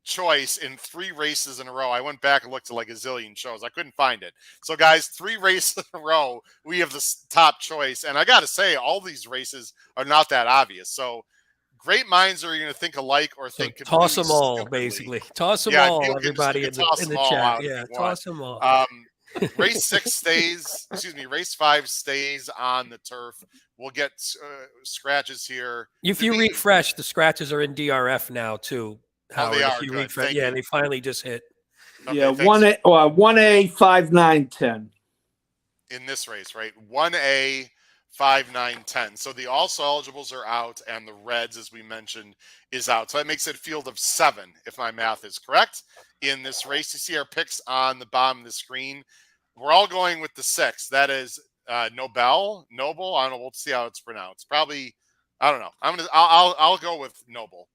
choice in 3 races in a row. I went back and looked at like a zillion shows. I couldn't find it. So guys, 3 races in a row, we have the top choice. And I got to say, all these races are not that obvious. So great minds are going to think alike or think. So toss them all, basically. Toss them all, everybody in the chat. Yeah, toss them all. Race 6 stays, race 5 stays on the turf. We'll get scratches here. If you refresh, the scratches are in DRF now too. Howard, they are good. They finally just hit. Okay, 1A 5 9 10 in this race, right? 1A 5 9 10. So the also eligibles are out, and the reds, as we mentioned, is out. So that makes it a field of 7, if my math is correct. In this race, you see our picks on the bottom of the screen. We're all going with the 6. That is Noble. I don't know. We'll see how it's pronounced. Probably, I don't know. I'll go with Noble.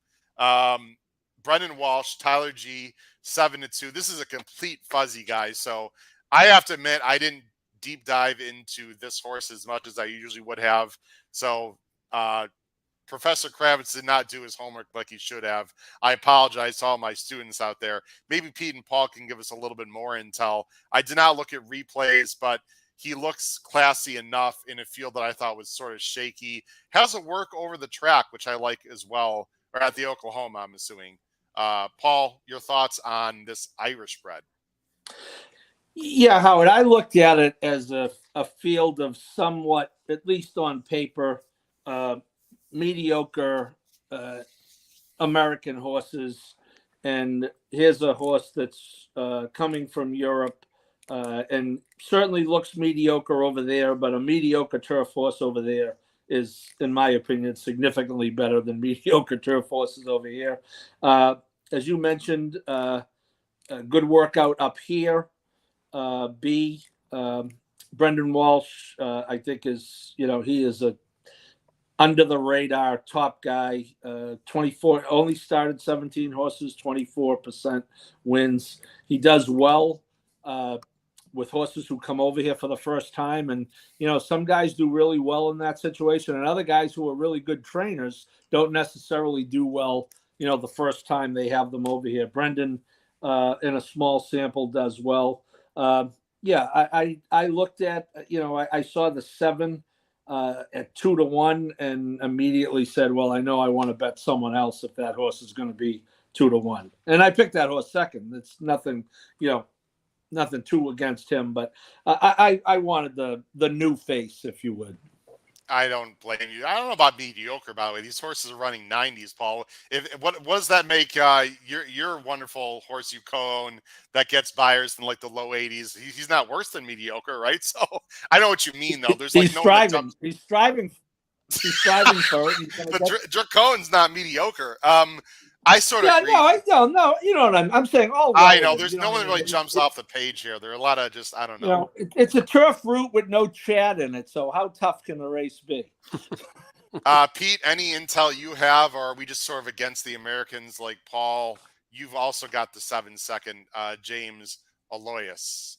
Brendan Walsh, Tyler G, 7-2. This is a complete fuzzy, guys. So I have to admit, I didn't deep dive into this horse as much as I usually would have. So Professor Kravitz did not do his homework like he should have. I apologize to all my students out there. Maybe Pete and Paul can give us a little bit more intel. I did not look at replays, but he looks classy enough in a field that I thought was sort of shaky. Has a work over the track, which I like as well, or at the Oklahoma, I'm assuming. Paul, your thoughts on this Irish bred? Yeah, Howard, I looked at it as a field of somewhat, at least on paper, mediocre American horses. And here's a horse that's coming from Europe and certainly looks mediocre over there, but a mediocre turf horse over there is, in my opinion, significantly better than mediocre turf horses over here. As you mentioned, a good workout up here. B, Brendan Walsh, I think is, he is a under the radar top guy. 24, only started 17 horses, 24% wins. He does well with horses who come over here for the first time. And, some guys do really well in that situation. And other guys who are really good trainers don't necessarily do well, the first time they have them over here. Brendan, in a small sample, does well. I looked at, I saw the 7 at 2-1 and immediately said, well, I know I want to bet someone else if that horse is going to be 2-1. And I picked that horse second. It's nothing, nothing too against him, but I wanted the new face, if you would. I don't blame you. I don't know about mediocre, by the way. These horses are running 90s, Paul. What does that make your wonderful horse you co-own that gets buyers in like the low 80s? He's not worse than mediocre, right? So I know what you mean, though. There's he's striving. He's striving for it. But Dracone's not mediocre. I sort of agree. No. You know what I'm saying? I know. There's no one that really jumps off the page here. There are a lot of just, I don't know. It's a turf route with no Chad in it. So how tough can the race be? Pete, any intel you have, or are we just sort of against the Americans like Paul? you've also got the 7-second James No, Aloysius,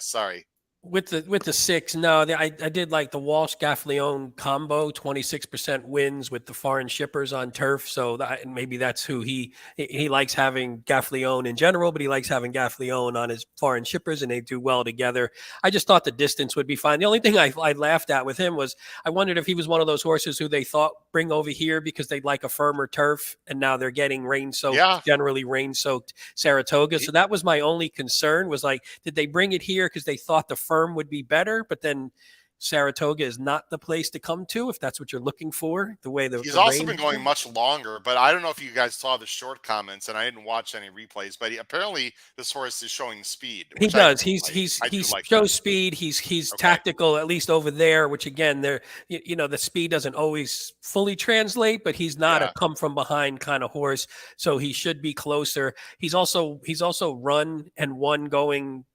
sorry. with the 6, no, I did like the Walsh Gaffleone combo, 26% wins with the foreign shippers on turf. So maybe that's who he likes having Gaffleone in general, but he likes having Gaffleone on his foreign shippers, and they do well together. I just thought the distance would be fine. The only thing I laughed at with him was I wondered if he was one of those horses who they thought bring over here because they'd like a firmer turf, and now they're getting rain-soaked, generally rain-soaked Saratoga. So that was my only concern, was like, did they bring it here because they thought the firm would be better, but then Saratoga is not the place to come to if that's what you're looking for. The way he's also been going much longer, but I don't know if you guys saw the short comments, and I didn't watch any replays, but apparently this horse is showing speed. He does. He shows speed. He's tactical, at least over there, which again, the speed doesn't always fully translate, but he's not a come from behind kind of horse, so he should be closer. He's also run and won going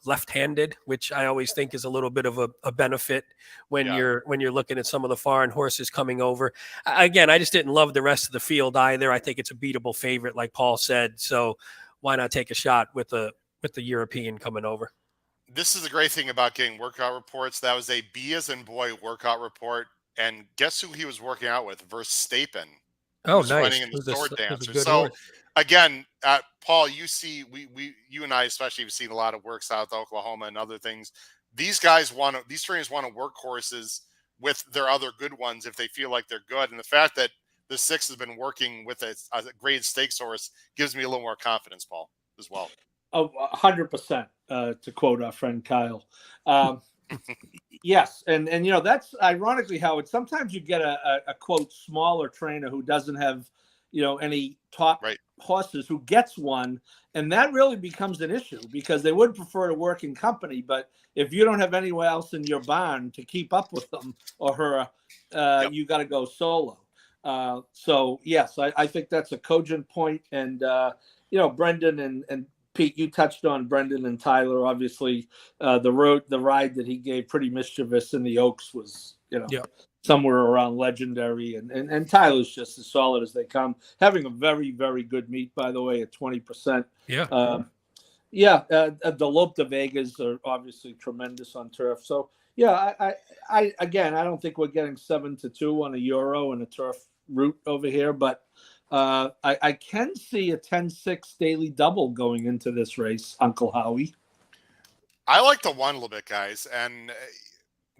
left-handed, which I always think is a little bit of a benefit when you're looking at some of the foreign horses coming over. Again, I just didn't love the rest of the field either. I think it's a beatable favorite, like Paul said. So why not take a shot with the European coming over? This is the great thing about getting workout reports. That was a B as in boy workout report, and guess who he was working out with? Verstappen. Oh, nice. Running in the sword dancer. So again, Paul, you and I especially have seen a lot of work South Oklahoma and other things. These trainers want to work horses with their other good ones if they feel like they're good. And the fact that the 6 has been working with a graded stakes horse gives me a little more confidence, Paul, as well. 100%, to quote our friend Kyle. Yes, and that's ironically, Howard, sometimes you get a quote smaller trainer who doesn't have any top horses, who gets one, and that really becomes an issue because they would prefer to work in company, but if you don't have anywhere else in your barn to keep up with them or her, you got to go solo. So yes, I think that's a cogent point, and Brendan and Pete, you touched on Brendan and Tyler. Obviously, the ride that he gave Pretty Mischievous in the Oaks was, somewhere around legendary. And Tyler's just as solid as they come. Having a very, very good meet, by the way, at 20%. Yeah. The Lope de Vegas are obviously tremendous on turf. So, I don't think we're getting 7-2 on a Euro and a turf route over here, but I can see a 10-6 daily double going into this race, Uncle Howie. I like the one a little bit, guys, and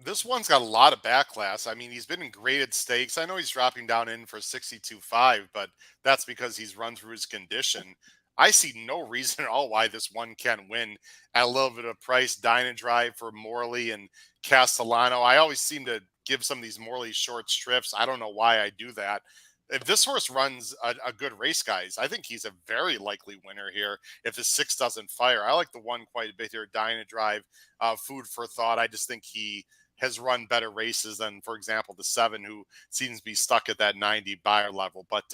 this one's got a lot of backlash. I mean, he's been in graded stakes. I know he's dropping down in for 62.5, but that's because he's run through his condition. I see no reason at all why this one can win at a little bit of price. Dine and Drive for Morley and Castellano. I always seem to give some of these Morley short strips. I don't know why I do that. If this horse runs a good race, guys, I think he's a very likely winner here if the 6 doesn't fire. I like the one quite a bit here, Dine and Drive, food for thought. I just think he has run better races than, for example, the 7, who seems to be stuck at that 90 buyer level. But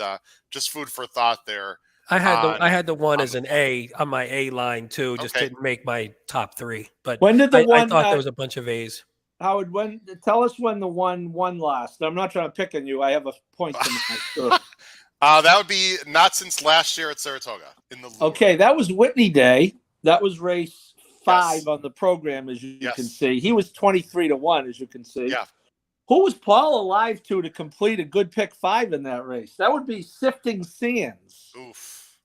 just food for thought there. I had the one as an A on my A line too. Just didn't make my top 3. But when did the one? I thought there was a bunch of A's. Howard, tell us when the one won last. I'm not trying to pick on you. I have a point to make. That would be not since last year at Saratoga in the Lure. Okay, that was Whitney Day. That was race 5 on the program, as you can see. He was 23-1, as you can see. Yeah. Who was Paul alive to complete a good pick 5 in that race? That would be Sifting Sands. Oof.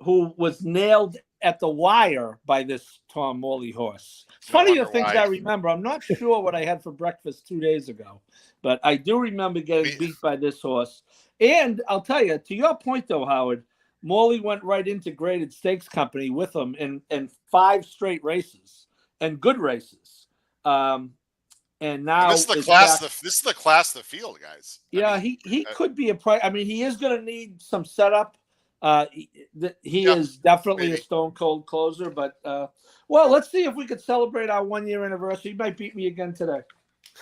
Who was nailed at the wire by this Tom Morley horse. It's funny the things I remember. I'm not sure what I had for breakfast 2 days ago, but I do remember getting beat by this horse. And I'll tell you, to your point though, Howard, Morley went right into graded stakes company with him in 5 straight races and good races. And now this is the class. This is the class of the field, guys. Yeah, he could be a price. I mean, he is going to need some setup. He is definitely a stone cold closer, but well, let's see if we could celebrate our 1-year anniversary. He might beat me again today.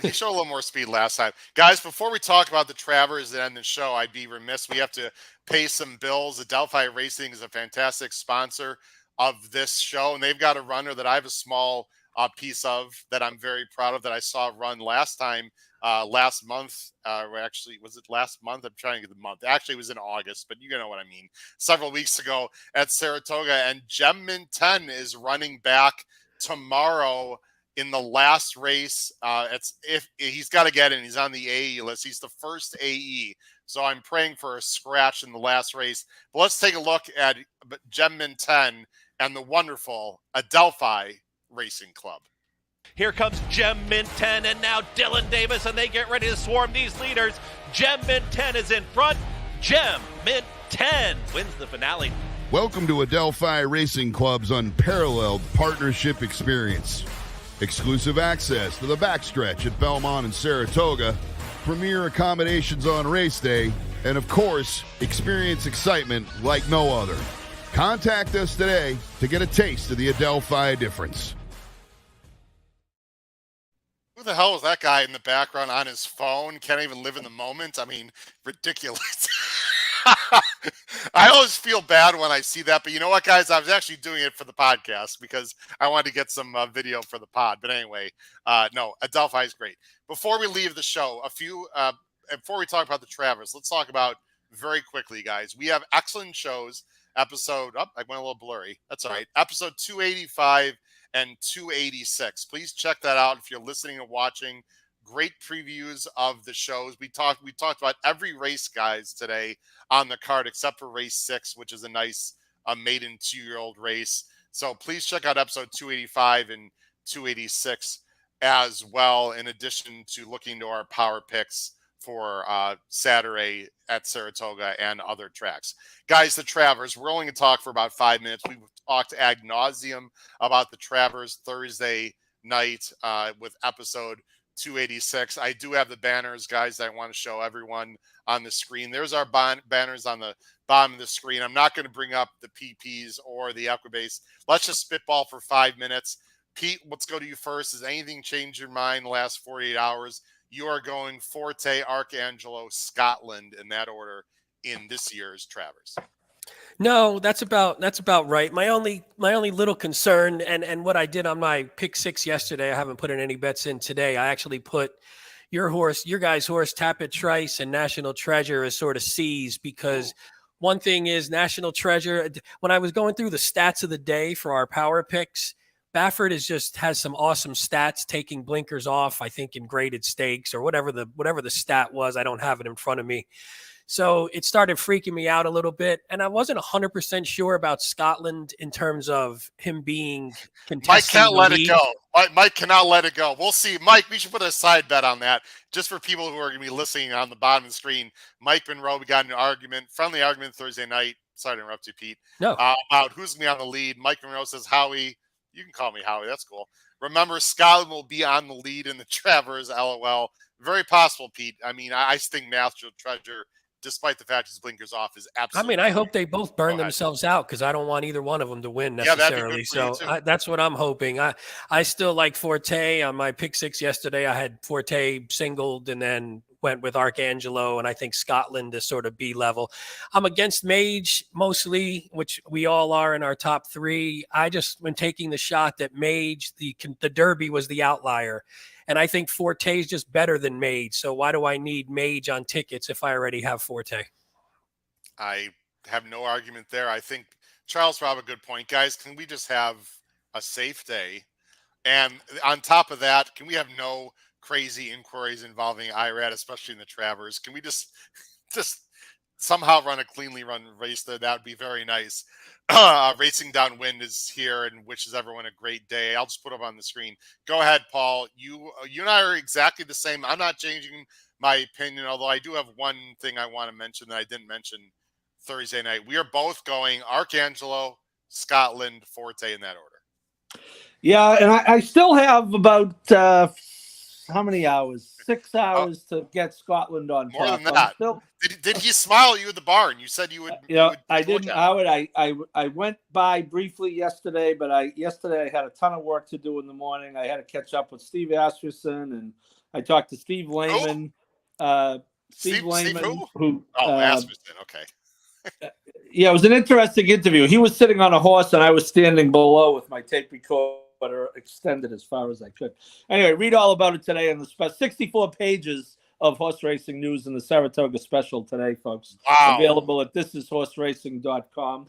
He showed a little more speed last time. Guys, before we talk about the Travers and end the show, I'd be remiss. We have to pay some bills. Adelphi Racing is a fantastic sponsor of this show, and they've got a runner that I have a small piece of that I'm very proud of that I saw run last month. Actually, was it last month? I'm trying to get the month. Actually, it was in August, but you know what I mean. Several weeks ago at Saratoga, and Gem Mint 10 is running back tomorrow in the last race. If he's got to get in, he's on the AE list. He's the first AE, so I'm praying for a scratch in the last race. But let's take a look at Gem Mint 10 and the wonderful Adelphi Racing Club. Here comes Gem Mint 10 and now Dylan Davis, and they get ready to swarm these leaders. Gem Mint 10 is in front. Gem Mint 10 wins the finale. Welcome to Adelphi Racing Club's unparalleled partnership experience. Exclusive access to the backstretch at Belmont and Saratoga, premier accommodations on race day, and of course, experience excitement like no other. Contact us today to get a taste of the Adelphi difference. Who the hell is that guy in the background on his phone? Can't even live in the moment. I mean, ridiculous. I always feel bad when I see that, but you know what, guys? I was actually doing it for the podcast because I wanted to get some video for the pod. But anyway, no, Adelphi is great. Before we leave the show, before we talk about the Travers, let's talk about very quickly, guys. We have excellent shows. I went a little blurry. That's all right. Episode 285 and 286. Please check that out if you're listening and watching. Great previews of the shows. We talked about every race, guys, today on the card except for race 6, which is a nice maiden 2-year-old race. So please check out episode 285 and 286 as well, in addition to looking to our power picks for Saturday at Saratoga and other tracks. Guys, the Travers, we're only going to talk for about 5 minutes. We've talked ad nauseum about the Travers Thursday night with episode 286. I do have the banners, guys, that I want to show everyone on the screen. There's our banners on the bottom of the screen. I'm not going to bring up the PPs or the Equibase. Let's just spitball for 5 minutes. Pete, let's go to you first. Has anything changed your mind in the last 48 hours? You are going Forte, Arcangelo, Scotland in that order in this year's Travers. No, that's about right. My only little concern, and what I did on my pick 6 yesterday, I haven't put in any bets in today. I actually put your guys' horse, Tapit Trice, and National Treasure as sort of C's, because one thing is National Treasure. When I was going through the stats of the day for our power picks, Baffert has some awesome stats, taking blinkers off, I think, in graded stakes or whatever the stat was. I don't have it in front of me. So it started freaking me out a little bit. And I wasn't 100% sure about Scotland in terms of him being contesting. Mike can't let it go. Mike cannot let it go. We'll see. Mike, we should put a side bet on that just for people who are going to be listening on the bottom of the screen. Mike Monroe, we got an friendly argument Thursday night. Sorry to interrupt you, Pete. No. About who's going to be on the lead. Mike Monroe says, Howie. You can call me Howie. That's cool. Remember, Scotland will be on the lead in the Travers, LOL. Very possible, Pete. I mean, I think National Treasure, despite the fact his blinkers off, is absolutely. I hope they both burn themselves out, because I don't want either one of them to win necessarily. That's what I'm hoping. I still like Forte. On my pick 6 yesterday, I had Forte singled and then went with Arcangelo, and I think Scotland is sort of B level. I'm against Mage mostly, which we all are in our top 3. I just, when taking the shot that Mage, the Derby was the outlier. And I think Forte is just better than Mage. So why do I need Mage on tickets if I already have Forte? I have no argument there. I think Charles brought up a good point. Guys, can we just have a safe day? And on top of that, can we have no crazy inquiries involving IRAD, especially in the Travers? Can we just somehow run a cleanly run race there? That would be very nice. Racing Downwind is here and wishes everyone a great day. I'll just put it up on the screen. Go ahead, Paul. You and I are exactly the same. I'm not changing my opinion, although I do have one thing I want to mention that I didn't mention Thursday night. We are both going Arcangelo, Scotland, Forte in that order. Yeah, and I still have about how many hours? 6 hours to get Scotland on more top. Than that. Did he smile at you at the barn? You said you would. I didn't. Howard, I went by briefly yesterday, but yesterday I had a ton of work to do in the morning. I had to catch up with Steve Asmussen, and I talked to Steve Lehman. Steve Lehman, who? Asmussen. Okay. Yeah, it was an interesting interview. He was sitting on a horse, and I was standing below with my tape recorder or extend it as far as I could. Anyway, read all about it today on the 64 pages of horse racing news in the Saratoga special today, folks. Wow. Available at thisishorseracing.com.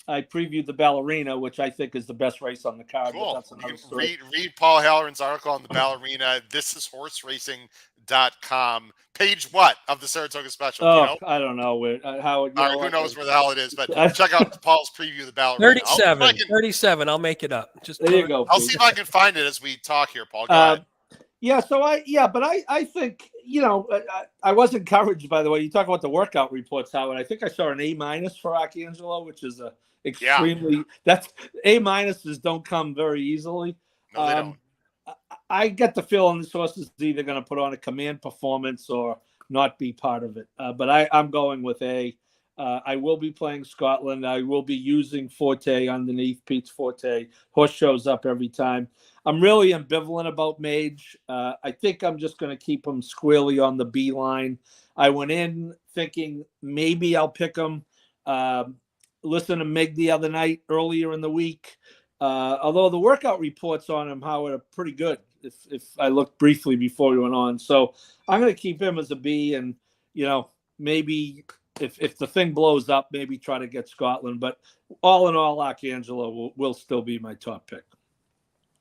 I previewed the ballerina, which I think is the best race on the card. Cool. But that's another You can story. read Paul Halloran's article on the ballerina. Thisishorseracing.com. Page what of the Saratoga special? Oh, Do you know? I don't know how. All right, who knows where the hell it is? But check out Paul's preview of the ballerina. 37. I'll make it up. Just there you go. I'll see if I can find it as we talk here, Paul. Go ahead. Yeah, but I think, I was encouraged, by the way. You talk about the workout reports, Howard. I think I saw an A- for Arcangelo, which is a extremely that's A- don't come very easily. No, they don't. I get the feeling this horse is either going to put on a command performance or not be part of it. But I'm going with A. I will be playing Scotland. I will be using Forte underneath Pete's Forte. Horse shows up every time. I'm really ambivalent about Mage. I think I'm just going to keep him squarely on the B line. I went in thinking maybe I'll pick him. Listen to Mig the other night earlier in the week. Although the workout reports on him, Howard, are pretty good. If I looked briefly before we went on, so I'm going to keep him as a B, and maybe if the thing blows up, maybe try to get Scotland. But all in all, Arcangelo will still be my top pick.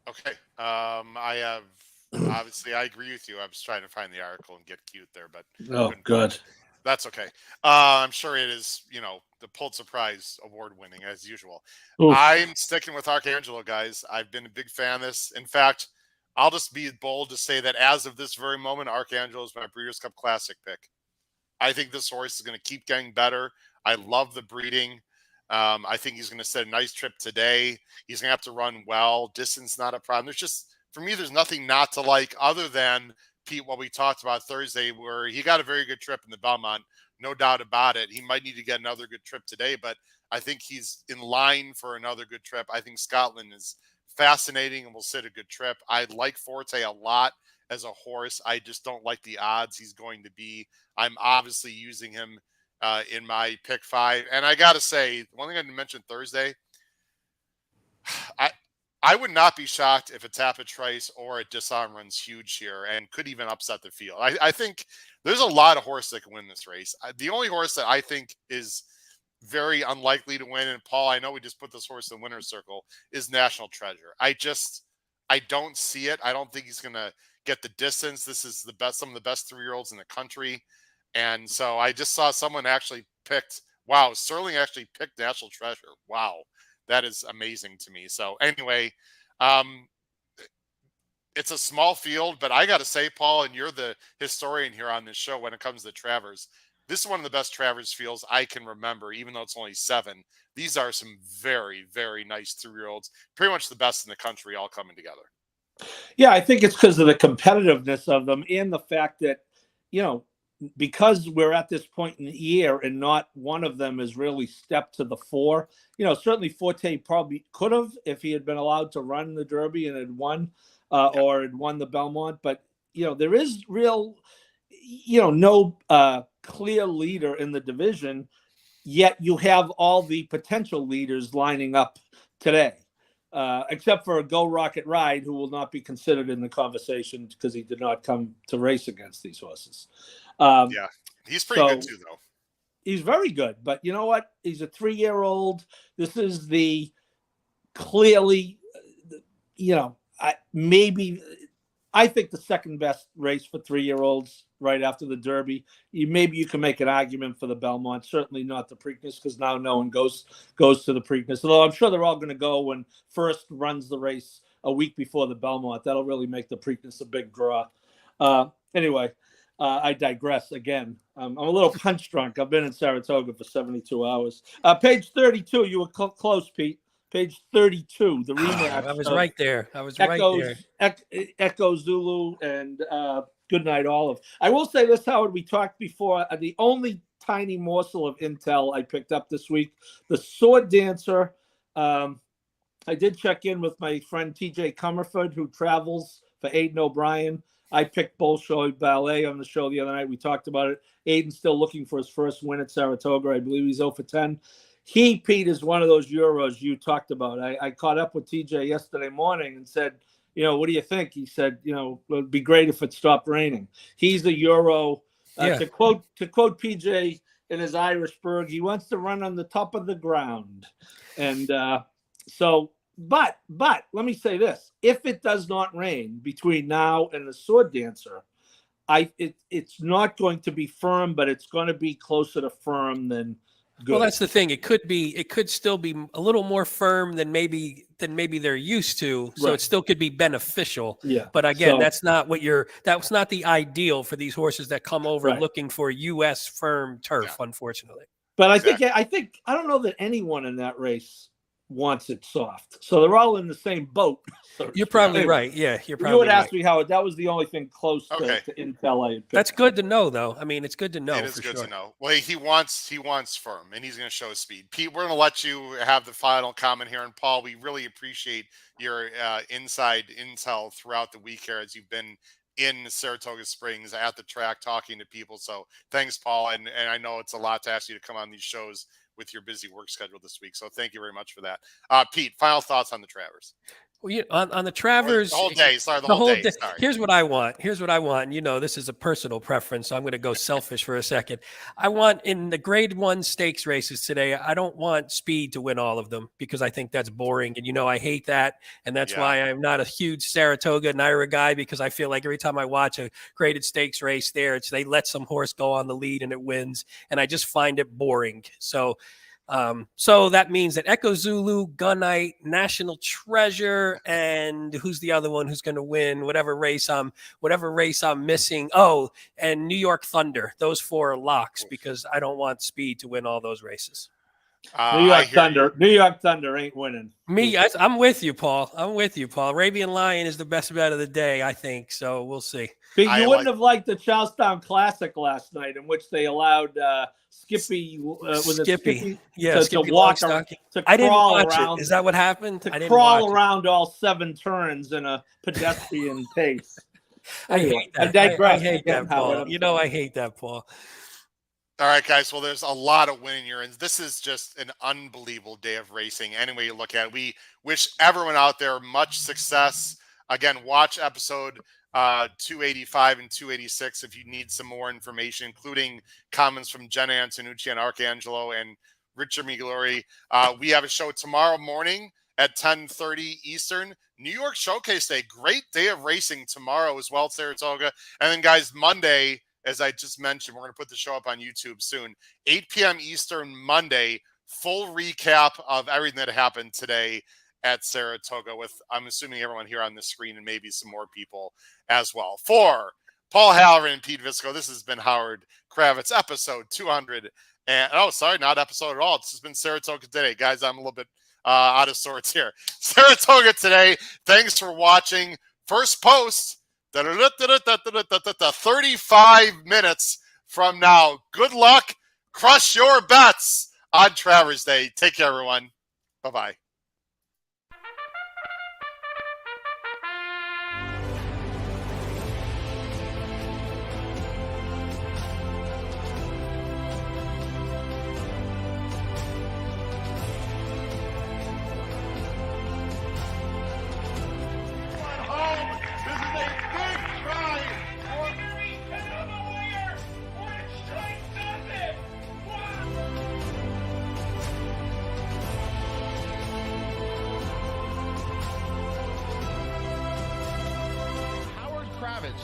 Okay. I have obviously I agree with you. I was trying to find the article and get cute there, but good. That's okay. I'm sure it is, the Pulitzer Prize award winning as usual. Oof. I'm sticking with Arcangelo, guys. I've been a big fan of this. In fact, I'll just be bold to say that as of this very moment, Arcangelo is my Breeders' Cup Classic pick. I think this horse is going to keep getting better. I love the breeding. I think he's going to set a nice trip today. He's going to have to run well. Distance not a problem. For me, there's nothing not to like other than, Pete, what we talked about Thursday, where he got a very good trip in the Belmont, no doubt about it. He might need to get another good trip today, but I think he's in line for another good trip. I think Scotland is fascinating and will sit a good trip. I like Forte a lot as a horse. I just don't like the odds he's going to be. I'm obviously using him in my pick 5. And I got to say, one thing I didn't mention Thursday, I would not be shocked if a Tappa Trice or a Disarm runs huge here and could even upset the field. I think there's a lot of horses that can win this race. The only horse that I think is very unlikely to win, and Paul, I know we just put this horse in the winner's circle, is National Treasure. I don't see it. I don't think he's going to get the distance. This is some of the best 3-year-olds in the country. And so I just saw someone actually Sterling actually picked National Treasure. Wow. That is amazing to me. So anyway, it's a small field, but I got to say, Paul, and you're the historian here on this show when it comes to Travers, this is one of the best Travers fields I can remember, even though it's only 7. These are some very, very nice 3-year-olds, pretty much the best in the country, all coming together. Yeah, I think it's because of the competitiveness of them and the fact that, because we're at this point in the year and not one of them has really stepped to the fore. Certainly Forte probably could have if he had been allowed to run the Derby and had won or had won the Belmont. But, there is real, no clear leader in the division, yet you have all the potential leaders lining up today. Except for a Go Rocket Ride, who will not be considered in the conversation because he did not come to race against these horses. He's pretty good too, though. He's very good, but you know what? He's a 3-year-old. This is the clearly, I think the second best race for 3-year-olds right after the Derby. Maybe you can make an argument for the Belmont. Certainly not the Preakness, because now no one goes to the Preakness. Although I'm sure they're all going to go when First runs the race a week before the Belmont. That'll really make the Preakness a big draw. Anyway, I digress again. I'm a little punch drunk. I've been in Saratoga for 72 hours. Page 32. You were close, Pete. Page 32. The rematch. I was right there. Echo Zulu and Good Night Olive. I will say this, Howard. We talked before. The only tiny morsel of intel I picked up this week, the Sword Dancer. I did check in with my friend TJ Comerford, who travels for Aiden O'Brien. I picked Bolshoi Ballet on the show the other night. We talked about it. Aiden's still looking for his first win at Saratoga. I believe he's 0 for 10. Pete, is one of those Euros you talked about. I caught up with TJ yesterday morning and said, what do you think? He said, it'd be great if it stopped raining. He's a Euro. To quote PJ in his Irish burg, he wants to run on the top of the ground. And but let me say this: if it does not rain between now and the Sword Dancer, it's not going to be firm, but it's going to be closer to firm than good. Well, that's the thing. It could still be a little more firm than maybe they're used to. So It still could be beneficial. Yeah. But again, that's not the ideal for these horses that come over looking for U.S. firm turf, unfortunately. But I think I don't know that anyone in that race wants it soft. So they're all in the same boat. You're probably right. Yeah, you're probably right. You would ask me, Howard. That was the only thing close to intel I had picked. That's good to know, though. I mean, it's good to know. It is good to know. Well, he wants firm, and he's going to show speed. Pete, we're going to let you have the final comment here. And Paul, we really appreciate your inside intel throughout the week here as you've been in Saratoga Springs at the track talking to people. So thanks, Paul. And I know it's a lot to ask you to come on these shows with your busy work schedule this week. So thank you very much for that. Pete, final thoughts on the Travers. Well, on the Travers, the whole day. Sorry, the whole day. Sorry. Here's what I want. This is a personal preference, so I'm going to go selfish for a second. I want, in the Grade 1 stakes races today, I don't want speed to win all of them because I think that's boring, and I hate that, and that's why I'm not a huge Saratoga Naira guy, because I feel like every time I watch a graded stakes race there, they let some horse go on the lead and it wins, and I just find it boring. So that means that Echo Zulu, Gunite, National Treasure, and who's the other one who's going to win? Whatever race I'm missing. Oh, and New York Thunder. Those 4 are locks because I don't want speed to win all those races. New York Thunder ain't winning. I'm with you, Paul. Arabian Lion is the best bet of the day, I think. So we'll see. But you wouldn't have liked the Charlestown Classic last night, in which they allowed Skippy to walk around, I didn't watch it. Is that what happened? To crawl around all 7 turns in a pedestrian pace. I hate that. I hate that, Paul. I hate that, Paul. All right, guys. Well, there's a lot of winning urines. This is just an unbelievable day of racing. Any way you look at it, we wish everyone out there much success. Again, watch episode 285 and 286 if you need some more information, including comments from Jenna Antonucci and Arcangelo and Richard Migliori. We have a show tomorrow morning at 10:30 Eastern. New York Showcase Day. Great day of racing tomorrow as well, Saratoga. And then, guys, Monday, as I just mentioned, we're going to put the show up on YouTube soon. 8 p.m. Eastern Monday, full recap of everything that happened today at Saratoga with, I'm assuming, everyone here on the screen and maybe some more people as well. For Paul Halloran and Pete Visco, this has been Howard Kravitz, episode 200. And not episode at all. This has been Saratoga Today. Guys, I'm a little bit out of sorts here. Saratoga Today. Thanks for watching. First post, 35 minutes from now. Good luck. Crush your bets on Travers Day. Take care, everyone. Bye-bye.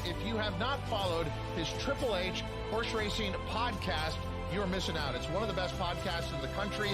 If you have not followed his Triple H horse racing podcast, you're missing out. It's one of the best podcasts in the country.